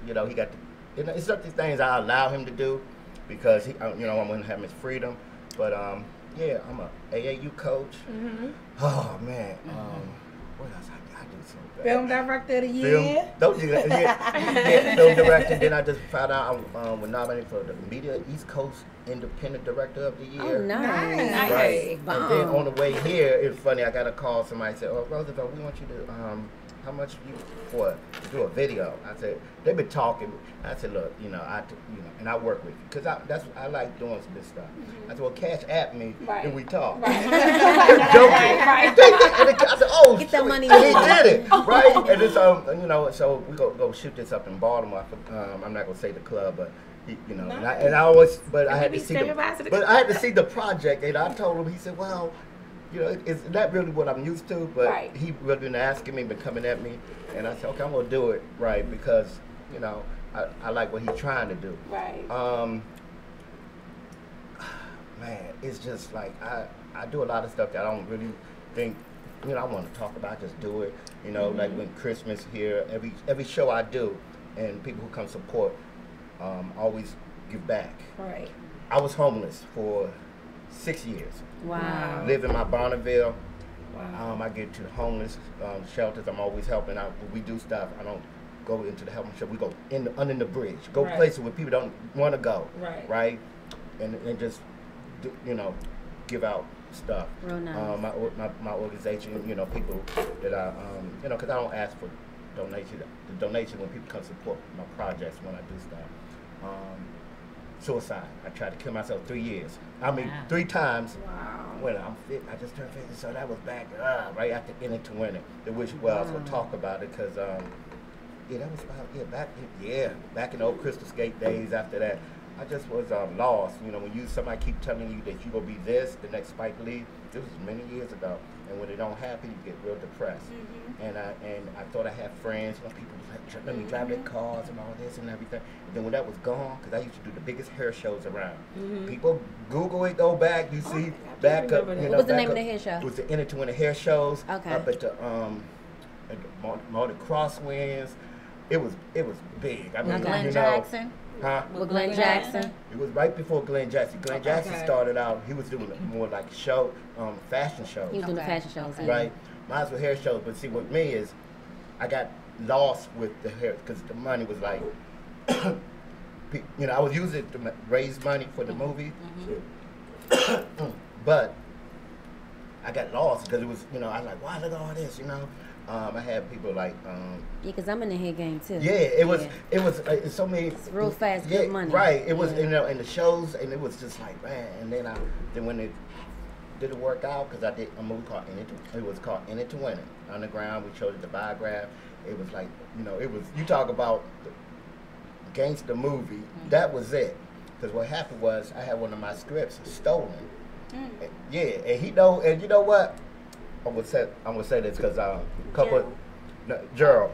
you know, he got the. It's certain things I allow him to do because he, you know, I want to have his freedom. But yeah, I'm a AAU coach. Oh man, what else I do so bad? Film director of the year. Don't do that. Yeah, film director. Then I just found out I was nominated for the Media East Coast Independent Director of the Year. Oh, nice. Right. And then on the way here, it's funny. I got a call. Somebody said, "Oh, Roosevelt, we want you to how much you to do a video?" I said, "They've been talking." I said, "Look, you know, and I work with you because I like doing this stuff." I said, "Well, cash at me, and we talk." Right. Joking. Right. I said, "Oh, get that money." He did it, right? And it's you know, so we go shoot this up in Baltimore. I'm not gonna say the club, but. You know, and I always, but I had to see the project, and I told him. He said, "Well, you know, it's not really what I'm used to, but he really been asking me, been coming at me, and I said, okay, I'm gonna do it right because, you know, I like what he's trying to do. Right. Man, it's just like I do a lot of stuff that I don't really think, you know, I want to talk about. I just do it. You know, like when Christmas here, every show I do, and people who come support. Always give back. Right. I was homeless for 6 years. Wow. Live in my Bonneville. Wow. I get to the homeless shelters. I'm always helping out. When we do stuff, I don't go into the helping shelter. We go under the bridge. Go places where people don't want to go. Right. Right. and just you know, give out stuff. Real nice. My organization, you know, people that I you know, because I don't ask for donation. The donation when people come support my projects when I do stuff. Suicide. I tried to kill myself 3 years. I mean, 3 times. Wow. When I'm fit, I just turned 50, so that was back right after In It to Win It. Which I was gonna talk about it because yeah, that was about back in the old Crystal Skate days. After that, I just was lost. You know, when somebody keep telling you that you gonna be this, the next Spike Lee. This was many years ago, and when it don't happen, you get real depressed. And I thought I had friends. You know, people was like, let me drive their cars and all this and everything. And then when that was gone, because I used to do the biggest hair shows around. People Google it, go back, you see back up. You know, what was the name of the hair show? It was the In It to Win It hair shows. Okay. Up at the Marty Crosswinds. It was big. I mean, Glenn Jackson. Huh? With Glenn Jackson. It was right before Glenn Jackson. Glenn Jackson started out, he was doing more like show, fashion shows. He was doing the fashion shows. Right. Mine was hair shows, but see, with me is, I got lost with the hair, because the money was like, you know, I was using it to raise money for the movie, but I got lost, because it was, you know, I was like, wow, look at all this, you know. I had people like yeah, because I'm in the hair game too. Yeah, it was it's so many. It's real fast, good money. Right. It was, you know, in the shows, and it was just like, man. And then when it didn't work out, because I did a movie called it was called In It to Win It. Underground, we showed it the biograph. It was like, you know, it was, you talk about the gangster movie. That was it. Because what happened was, I had one of my scripts stolen. Yeah, and he know, and you know what? I'm gonna say this because Gerald,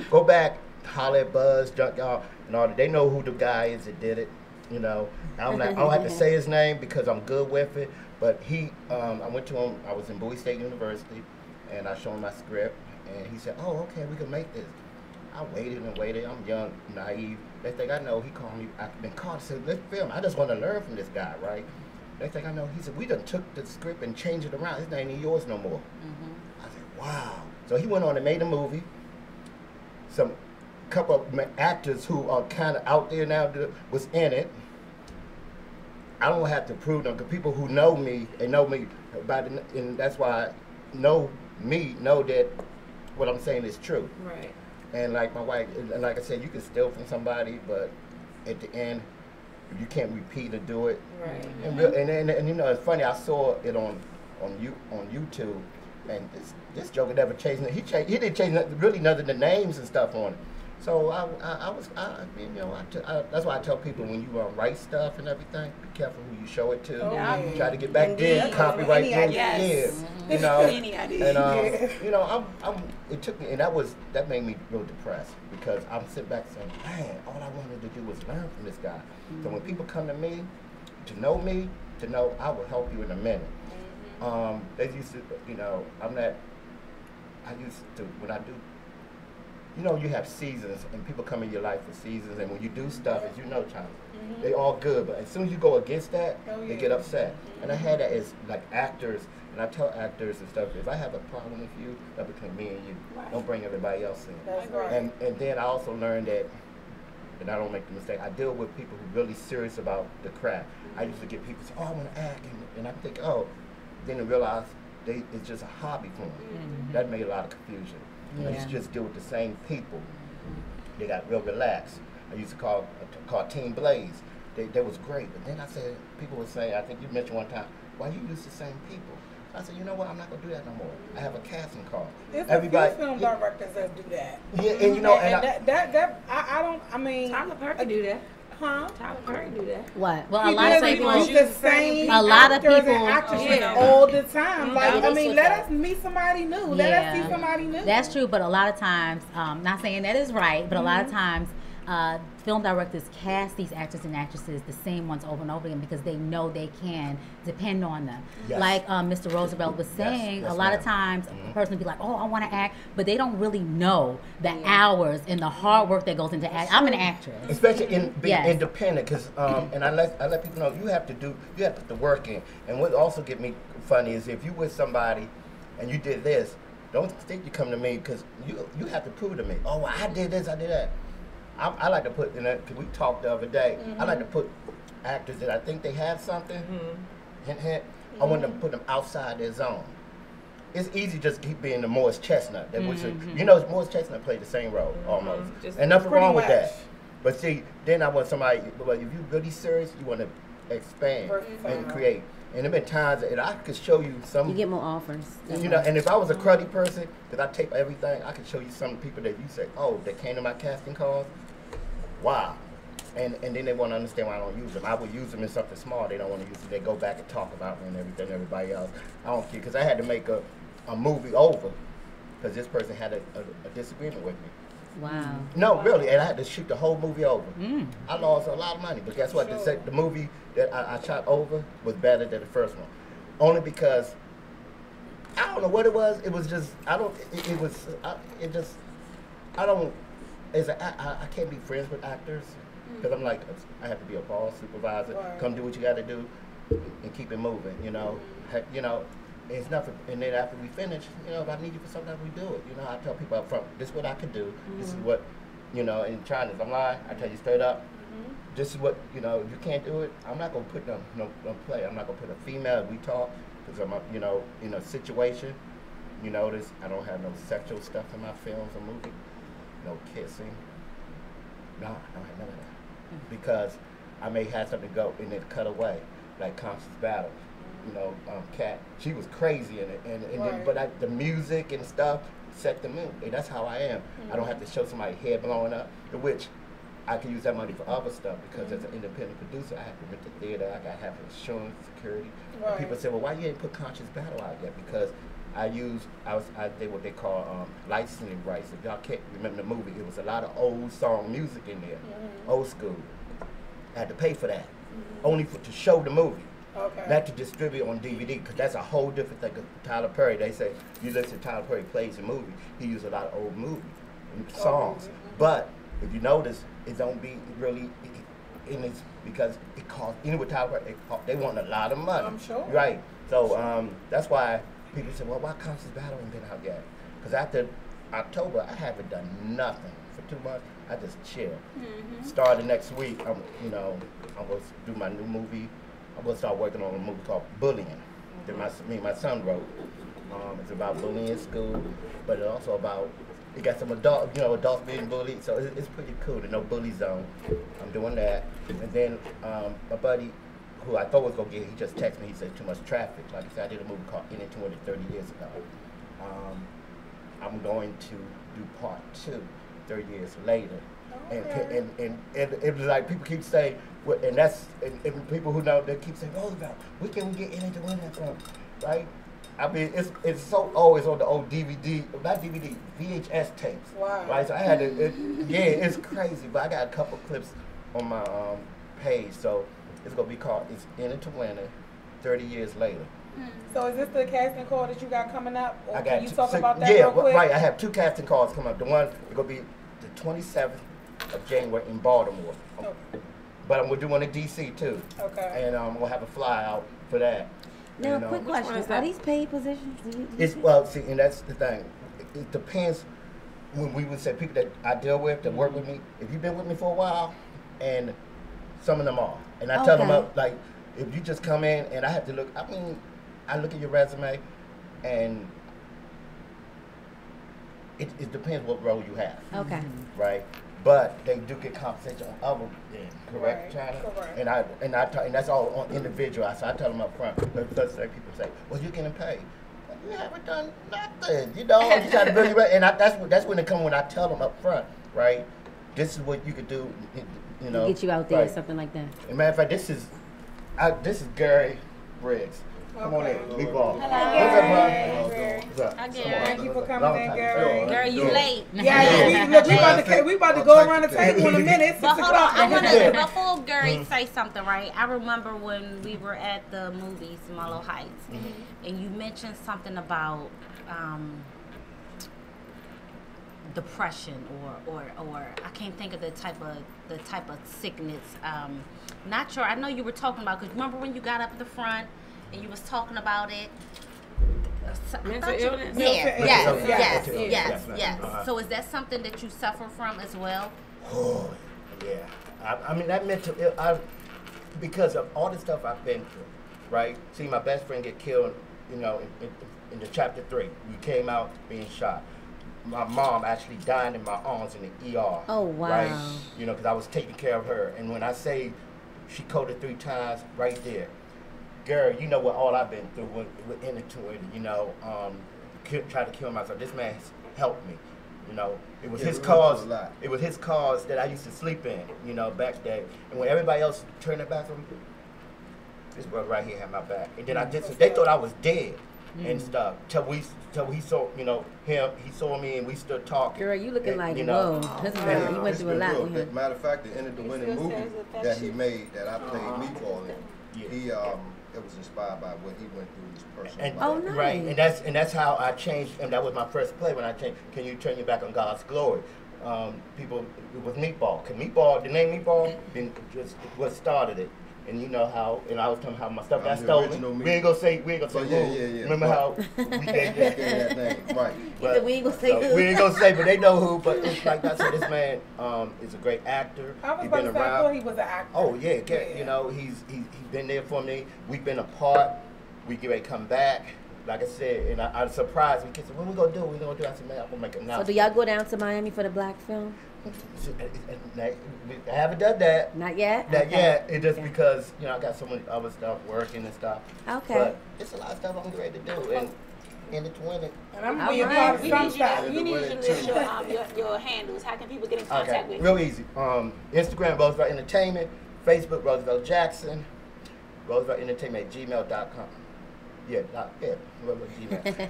go back, holler at Buzz, Junkyard, and all that. They know who the guy is that did it. You know, I don't have to say his name because I'm good with it. But I went to him. I was in Bowie State University, and I showed him my script, and he said, "Oh, okay, we can make this." I waited and waited. I'm young, naive. Next thing I know, he called me. I've been called and said, "Let's film. I just want to learn from this guy, right?" Next thing I know, he said, we done took the script and changed it around. This ain't yours no more. I said, wow. So he went on and made a movie. Some couple of actors who are kind of out there now was in it. I don't have to prove them, because people who know me, and know me about it, and that's why know that what I'm saying is true. Right. And like my wife, and like I said, you can steal from somebody, but at the end, you can't repeat or do it. Right. And you know, it's funny. I saw it on YouTube, and this Joker never changed. He didn't change really none of the names and stuff on it. So that's why I tell people, when you write stuff and everything, be careful who you show it to. Try to get back there, copyright. You know, and you know, it took me, and that made me real depressed, because I'm sitting back saying, man, all I wanted to do was learn from this guy. So when people come to me, to know I will help you in a minute. They used to, you know, when I do, you know, you have seasons, and people come in your life for seasons, and when you do stuff, as you know, China, they all good, but as soon as you go against that, they get upset. And I had that as like actors, and I tell actors and stuff, if I have a problem with you, that's between me and you. Don't bring everybody else in. That's right. And then I also learned that, and I don't make the mistake, I deal with people who are really serious about the craft. I used to get people say, oh, I want to act, and I think, oh, then I realize it's just a hobby for them. That made a lot of confusion. I used to just deal with the same people. They got real relaxed. I used to call Team Blaze. They was great. But then I said, people would say, I think you mentioned one time, why you use the same people? I said, you know what, I'm not going to do that no more. I have a casting call. There's a few film directors that do that. Yeah, and you know, I mean, Tyler Perry do that. Huh? Tyler Perry do that. What? Well, a lot of people use the same a lot of actors people and actresses all the time. Like, Yeah, I mean, let us meet somebody new. Let us see somebody new. That's true, but a lot of times, not saying that is right, but a lot of times, film directors cast these actors and actresses, the same ones, over and over again, because they know they can depend on them. Yes. Like Mr. Roosevelt was saying, a lot of times a person will be like, oh, I want to act, but they don't really know the hours and the hard work that goes into acting. I'm an actress. Especially in being independent, because and I let people know, you have to put the work in. And what also get me funny is, if you with somebody and you did this, don't think you come to me, because you have to prove to me, oh, well, I did this, I did that. I like to put, because we talked the other day, I like to put actors that I think they have something, hint, hint, I want them to put them outside their zone. It's easy just to keep being the Morris Chestnut. That was, you know, Morris Chestnut played the same role almost, and nothing wrong with that. But see, then I want somebody. But if you're really serious, you want to expand and create. And there been times that I could show you some. You get more offers. You know, and if I was a cruddy person, because I tape everything, I could show you some people that you say, oh, they came to my casting calls. Wow. And then they want to understand why I don't use them. I would use them in something small. They don't want to use it. They go back and talk about me and everything, everybody else. I don't care, because I had to make a movie over because this person had a disagreement with me. Wow. No, really, and I had to shoot the whole movie over. I lost a lot of money, but guess what? The movie that I shot over was better than the first one. Only because, I don't know what it was. It was just, I can't be friends with actors. Because I'm like, I have to be a boss, supervisor, come do what you got to do, and keep it moving, you know. You know, it's nothing. And then after we finish, you know, if I need you for something, we do it. You know, I tell people up front, this is what I can do. This is what, you know, in China, if I'm lying, I tell you straight up, this is what, you know, if you can't do it, I'm not going to put no play. I'm not going to put a female, we talk, because I'm, you know, in a situation, you notice I don't have no sexual stuff in my films or movies, no kissing. No, I don't have none of that. Because I may have something go and then cut away, like Conscious Battle. You know, Kat, she was crazy in it, and then, but the music and stuff set the mood. And that's how I am. I don't have to show somebody head blowing up, which I can use that money for other stuff, because as an independent producer, I have to rent the theater, I got to have insurance, security. And people say, well, why you ain't put Conscious Battle out yet? Because I did what they call licensing rights. If y'all can't remember the movie, it was a lot of old song music in there, old school. I had to pay for that, only to show the movie, not to distribute on DVD, because that's a whole different thing. Tyler Perry, they say, you listen to Tyler Perry plays a movie, he used a lot of old movie songs. But if you notice, it don't be really in it, because it costs, even with Tyler Perry, they want a lot of money. I'm sure. Right, so that's why people say, well, why Conscious Battle ain't been out yet? Because after October, I haven't done nothing for 2 months. I just chill. Starting next week, I'm going to do my new movie. I'm going to start working on a movie called Bullying that me and my son wrote. It's about bullying in school, but it's also about, it got some adults being bullied, so it's pretty cool, the No Bully Zone. I'm doing that. And then my buddy, who I thought was going to get, he just texted me, he said too much traffic. Like I said, I did a movie called In It 20, 30 years ago. I'm going to do part 2, 30 years later. And it was like, people keep saying, and people who know, they keep saying, Roosevelt, where can we get In It to win that from, right? I mean, it's so always on the old DVD, not DVD, VHS tapes, right? So I had to, it's crazy, but I got a couple clips on my page, so it's gonna be called "It's In It to Win It," 30 years later. So is this the casting call that you got coming up? Or can you talk about about that real quick? Right. I have 2 casting calls coming up. The one is gonna be the 27th of January in Baltimore. But I'm gonna do one in DC too. Okay. And I'm gonna have a fly out for that. Now, quick question: are these paid positions? See, and that's the thing. It depends. When we would say people that I deal with that work with me, if you've been with me for a while, and some of them are, and I tell them like, if you just come in and I have to look. I mean, I look at your resume, and it depends what role you have. Okay. Right. But they do get compensation on other things, correct, China? Correct. And that's all on individual. So I tell them up front. But people say, "Well, you're getting paid." Well, you haven't done nothing, you know. You try to build your and that's when it comes when I tell them up front, right? This is what you could do, you know. Get you out there, something like that. As a matter of fact, this is Gary Briggs. Come on in. Be ball. Hello, Gary. What's up? Hi, Gary. Thank you for coming in, Gary. Gary, you late. Yeah, we about to go around the table in a minute. But hold on, I want to, before Gary say something, right? I remember when we were at the movies, Marlow Heights, and you mentioned something about depression or I can't think of the type of sickness. Not sure. I know you were talking about, because remember when you got up at the front and you was talking about it. Mental illness? Yes. So is that something that you suffer from as well? Oh, yeah. I mean, that mental because of all the stuff I've been through, right? See, my best friend get killed, you know, in the chapter 3. We came out being shot. My mom actually died in my arms in the ER. Oh, wow. Right? You know, because I was taking care of her. And when I say she coded 3 times, right there. Girl, you know what all I've been through into it, you know, tried to kill myself. This man helped me. You know, it was his cause. It was his cause that I used to sleep in, you know, back then. And when everybody else turned their back on me, this brother right here had my back. And then they thought I was dead and stuff. Till he saw, you know, him. He saw me and we stood talking. Girl, you looking like, you know, whoa. This man, you went through a lot with him. Matter of fact, the end of the winning movie that he made, that I played Meatball in, he it was inspired by what he went through in his personal life. Nice. Right, and that's how I changed, and that was my first play when I changed. Can you turn your back on God's glory? People, it was Meatball. Cause Meatball, the name Meatball, just what started it. And you know how, and I was telling how my stuff got stolen. We ain't gonna say who. Remember how we gave that name, right? But, we ain't gonna say who. We ain't gonna say, but they know who. But it's like I said, this man is a great actor. He's been around. I thought he was an actor. Oh yeah, you know he's been there for me. We've been apart. We get ready to come back. Like I said, and I was surprised. We said, "What we gonna do? We gonna do?" I said, "Man, I'm gonna make an announcement." So do y'all go down to Miami for the black film? I haven't done that. Not yet? Not yet. It's just because, you know, I got so many other stuff working and stuff. Okay. But it's a lot of stuff I'm ready to do. And it's winning. And I'm going to be a part of some stuff. You need to list your handles. How can people get in contact with you? Real easy. Instagram, Roosevelt Entertainment. Facebook, Roosevelt Jackson. Roosevelt Entertainment at gmail.com. Gmail.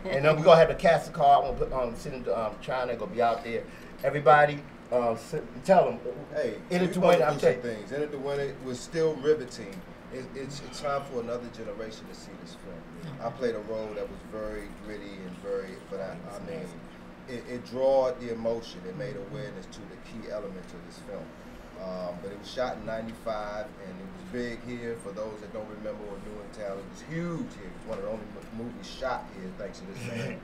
And then we're going to have the cast call. I'm going to put sitting China, going to be out there. Everybody, tell them. Hey, In It to Win it, I'm telling you. Things. In It to Win It was still riveting. It's time for another generation to see this film. I played a role that was very gritty and but I mean, it drawed the emotion. It made awareness to the key elements of this film. But it was shot in '95, and it was big here. For those that don't remember or new in town, it was huge here. It was one of the only movies shot here, thanks to this man.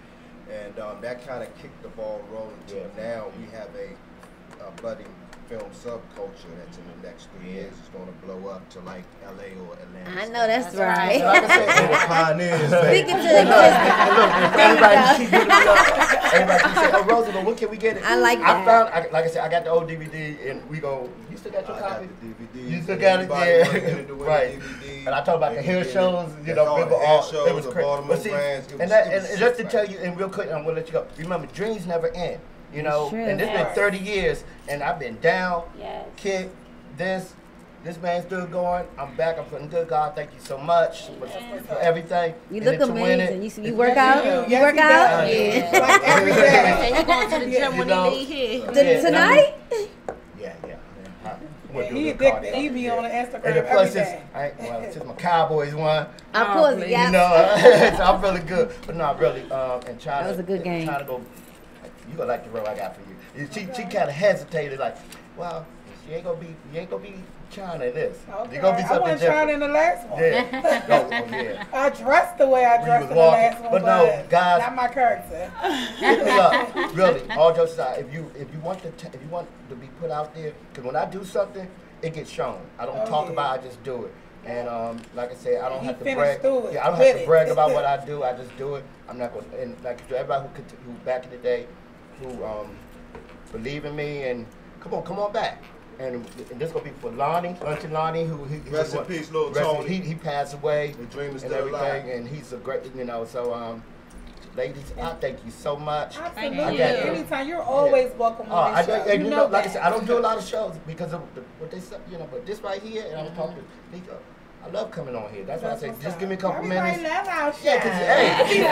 And that kind of kicked the ball rolling to now we have a budding film subculture that's in the next 3 years is going to blow up to like LA or Atlanta. I know that's right. Like I said, the pioneers, Speaking to the everybody say, "Oh, Roosevelt, when can we get it?" I like that. Like I said, I got the old DVD, and we go. You still got your copy? Got the DVD. You still got it, yeah. Right. DVD, and I talk about the hair shows. You know, remember all it was crazy. But see, and just to tell you, and real quick, I'm gonna let you go. Remember, dreams never end. You know, and this been 30 years, and I've been down, kicked, this man's still going. I'm back. I'm feeling good. God, thank you so much for everything. You look amazing. You work out? You work out? Yeah. Like every day. And you going to the gym when you leave here. Tonight? Yeah. He addicted. He be on the Instagram and plus, every day. since my Cowboys won, Of course, you know, so I'm feeling good. But no, really, and China. That was a good game. Trying to go. You gonna like the role I got for you. She kind of hesitated, like, well, you ain't gonna be China in this. Okay. You're gonna be something I wasn't different. China in the last one. Yeah. I dressed the way I dressed in the last one, but no, guys, not my character. hit me up. Really, all jokes aside, if you want to be put out there, because when I do something, it gets shown. I don't talk about it, I just do it. And like I said, I don't have to brag. I don't have to brag about what I do. I just do it. I'm not going. And like to everybody who back in the day, who believe in me, and come on back. And this gonna be for Lonnie, Auntie Lonnie, who rest in peace, little Tony. He passed away. The dream is and still everything, alive. and he's a great, you know. So ladies, I thank you so much. Absolutely. Anytime, you're always welcome on this show. And you know, like I said, I don't do a lot of shows because of what they say, you know. But this right here, and I'm talking to Nico. I love coming on here. That's why I say, just give me a couple minutes. Love our show. Yeah, because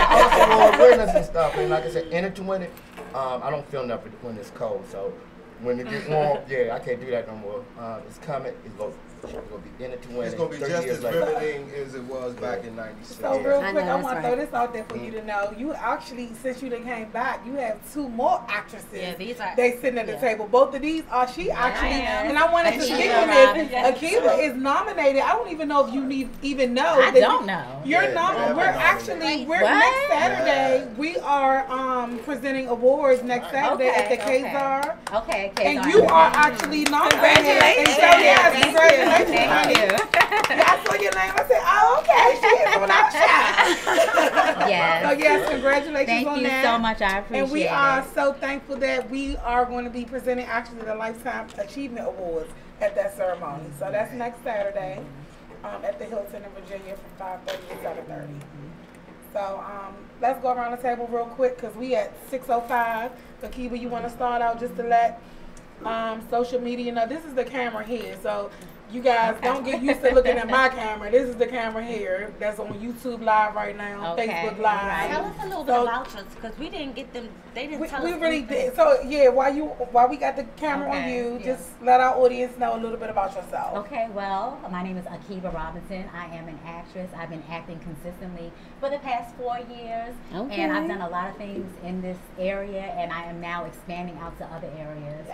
I also winners and stuff. And like I said, enter to win it. I don't feel nothing when it's cold. So when it gets warm, I can't do that no more. It's coming. It's going to be in it to win it. It's going to be just as riveting as it was back in '96. So real quick, I want to throw this out there for you to know. You actually, since you done came back, you have 2 more actresses. Yeah, these are. They sitting at the table. Both of these are and I wanted to speak on this. Akiva is nominated. I don't even know if you even know. I don't know. You're nominated. We're next Saturday. We are presenting awards next Saturday at the Kazar. Okay. And you are actually nominated. And so yes, congratulations. Congratulations, honey. I saw your name. I said, oh, okay. She's on our show. Yes. So, yes, congratulations Thank on you that. so much. I appreciate it. And we are so thankful that we are going to be presenting actually the Lifetime Achievement Awards at that ceremony. So that's next Saturday at the Hilton in Virginia from 5:30 to 7:30. So let's go around the table real quick because we at 6:05. Akiba, you want to start out just to let social media know? This is the camera here, so you guys don't get used to looking at my camera. This is the camera here that's on YouTube Live right now, Facebook Live. Tell us a little bit about us because we didn't get them. They didn't tell us. We really did. So yeah, while we got the camera on you, just let our audience know a little bit about yourself. Okay, well, my name is Akiba Robinson. I am an actress. I've been acting consistently for the past 4 years, and I've done a lot of things in this area, and I am now expanding out to other areas.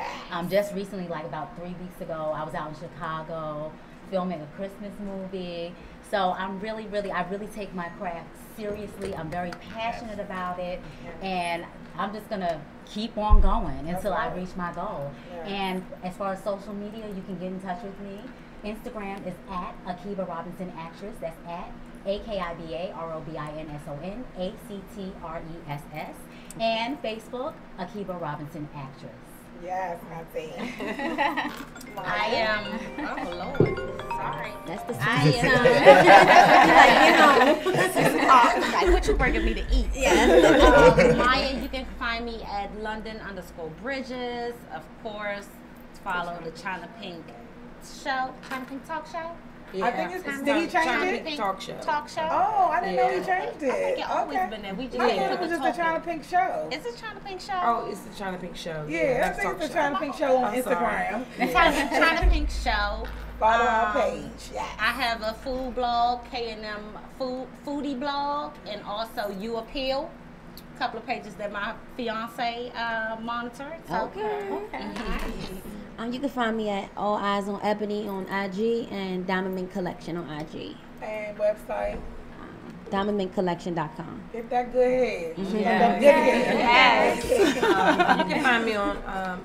Just recently, like about 3 weeks ago, I was out in Chicago filming a Christmas movie. So I really take my craft seriously. I'm very passionate about it, and I'm just gonna keep on going until I reach my goal. And as far as social media, you can get in touch with me. Instagram is at Akiba Robinson Actress. That's at AKIBAROBINSON ACTRESS. And Facebook, Akiba Robinson Actress. Yes, I see. I am. Oh Lord, sorry. That's the Like, what you bringing me to eat? Maya, you can find me at London_Bridges. Of course, follow the China Pink show, China Pink Talk Show. Yeah. I think it's, did he change it? Talk show. Talk show. Oh, I didn't know he changed it. I think it always been there. We just I thought it was just the China Pink show. Is it China Pink show? Oh, it's the China Pink show. Yeah, I think it's the China Pink show on Instagram. China Pink show. Follow our page. Yeah. I have a food blog, K&M foodie blog, and also You Appeal. A couple of pages that my fiance monitored. So. Okay. You can find me at All Eyes on Ebony on IG and Diamond Mint Collection on IG. And website? DiamondMintCollection.com. Get that good head. Yes. You can find me on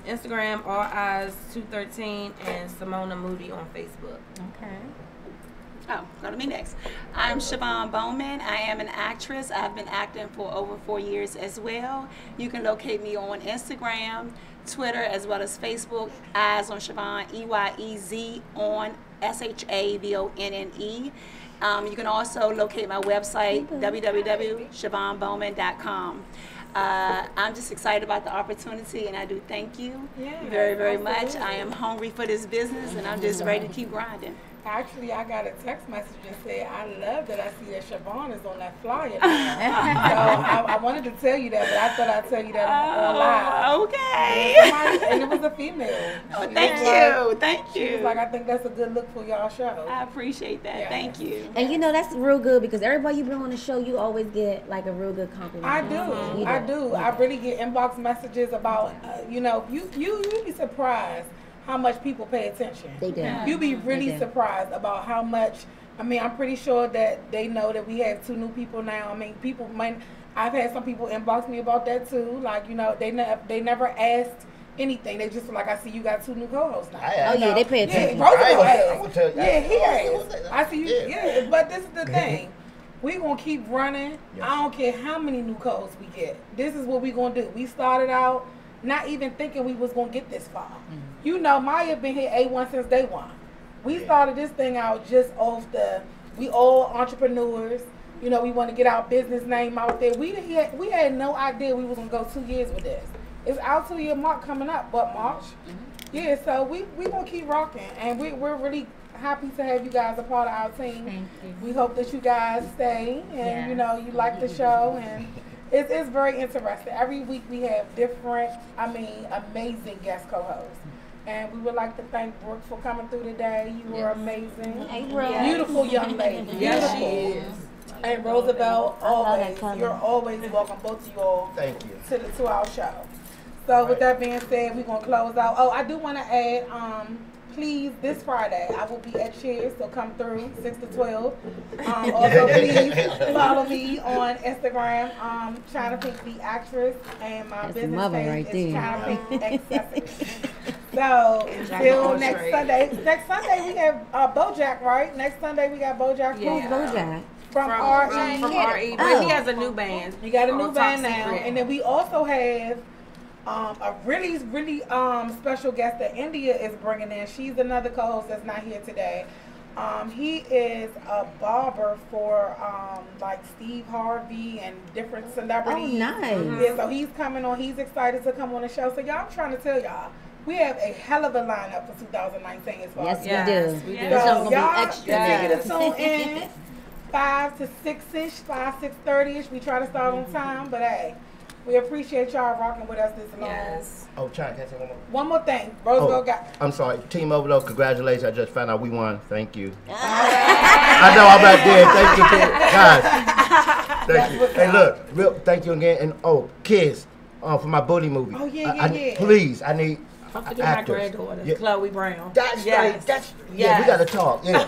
Instagram, All Eyes 213, and Simona Moody on Facebook. Okay. Oh, go to me next. I'm Siobhan Bowman. I am an actress. I've been acting for over 4 years as well. You can locate me on Instagram, Twitter, as well as Facebook. Eyes on Siobhan, EYEZ on SHAVONNE. You can also locate my website, www.siobhanbowman.com. I'm just excited about the opportunity, and I do thank you very, very much. I am hungry for this business, and I'm just ready to keep grinding. Actually, I got a text message that said, I love that I see that Siobhan is on that flyer now. So I wanted to tell you that, but I thought I'd tell you that on live. Okay. And it was a female. Oh, thank you. Thank you. She was like, I think that's a good look for y'all show. I appreciate that. Yeah. Thank you. And you know, that's real good because everybody you bring on the show, you always get like a real good compliment. I do. I really get inbox messages about, you be surprised how much people pay attention. They do. You be really surprised about how much. I mean, I'm pretty sure that they know that we have 2 new people now. I mean, people might. I've had some people inbox me about that too. Like, they never asked anything. They just like, I see you got 2 new co-hosts now. They pay attention. Yeah, Roosevelt asked. Yeah, he asked. I see you. Yeah, but this is the thing. We gonna keep running. Yes. I don't care how many new co-hosts we get. This is what we gonna do. We started out not even thinking we was gonna get this far. Maya been here A1 since day one. We started this thing out just off we all entrepreneurs. We want to get our business name out there. We had no idea we was gonna go 2 years with this. It's our 2-year mark coming up, but March. Yeah, so we gonna keep rocking, and we're really happy to have you guys a part of our team. Thank you. We hope that you guys stay, and you like the show, and it's very interesting. Every week we have different, amazing guest co-hosts. And we would like to thank Brooke for coming through today. You were amazing. Hey, Brooke. Beautiful young lady. Yes, she is. And Roosevelt, you're always welcome, both of you all. Thank you. To our show. So with that being said, we're going to close out. Oh, I do want to add, please, this Friday, I will be at Cheers, so come through, 6 to 12. Also, please follow me on Instagram, China Pink the Actress, and my business page is China Pink Accessories. So until next Sunday. Next Sunday we have BoJack, right? Next Sunday we got BoJack. Who's BoJack? From RE. From RE, but he has a new band. He got a new band now, and then we also have a really special guest that India is bringing in. She's another co-host that's not here today. He is a barber for like Steve Harvey and different celebrities. Oh, nice. Yeah, so he's coming on. He's excited to come on the show. So y'all, I'm trying to tell y'all, we have a hell of a lineup for 2019 as well. Yes, we do. So This one's gonna y'all be extra. continue to tune in 5 to 6-ish, 5-6:30-ish. We try to start on time, but hey, we appreciate y'all rocking with us this long. Yes. Oh, China, can I say one more? One more thing. Roseville got. I'm sorry. Team Overload, congratulations. I just found out we won. Thank you. I know I'm back there. Thank you, guys. Thank you. Hey, look, real thank you again. And kids, for my bully movie. Oh, yeah. Please, I need Don't forget actors. my granddaughter, Chloe Brown. That's yes. right. Yeah, we got to talk. Yeah.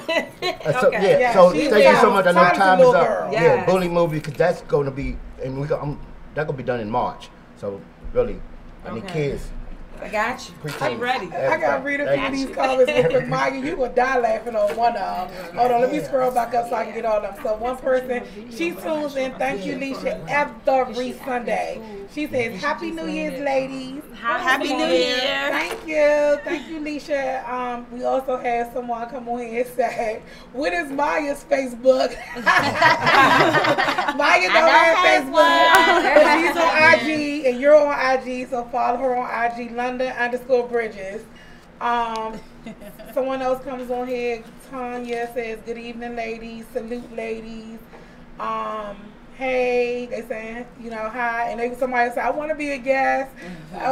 So, Okay. yeah. So thank you so much. I know Talented time is little up. girl. Yeah, Yes. bully movie, because that's going to be, and that's going to be done in March. So really, I need kids. I got you. I'm ready. I gotta read a few of these comments real quick. Maya, you will die laughing on one of them. Hold on, let me scroll back up so I can get all of them. So one person, she tunes in. Thank you, Leisha, every Sunday. She says, Happy New Year's, ladies. Happy New Year. Thank you, Leisha. We also had someone come on here and say, what is Maya's Facebook? Maya don't have Facebook, but she's on IG, and you're on IG, so follow her on IG, London_Bridges. Someone else comes on here. Tanya says, good evening, ladies. Salute, ladies. Hey, they saying, hi. And somebody said, I want to be a guest.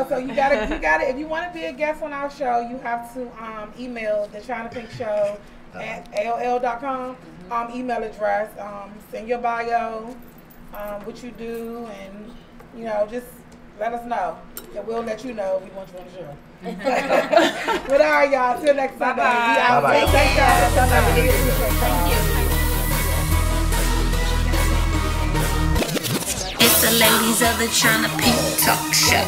So you gotta, if you want to be a guest on our show, you have to email the China Pink Show at AOL.com. Email address. Send your bio, what you do, and, just let us know. And we'll let you know we want you on the show. But all right, y'all. Till next Sunday. Bye-bye. Thank y'all. Thank you. It's the ladies of the China Pink Talk Show.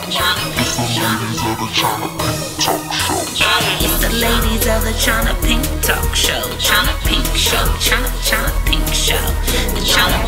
It's the ladies of the China Pink Talk Show. China Pink Show. China Pink Show. The China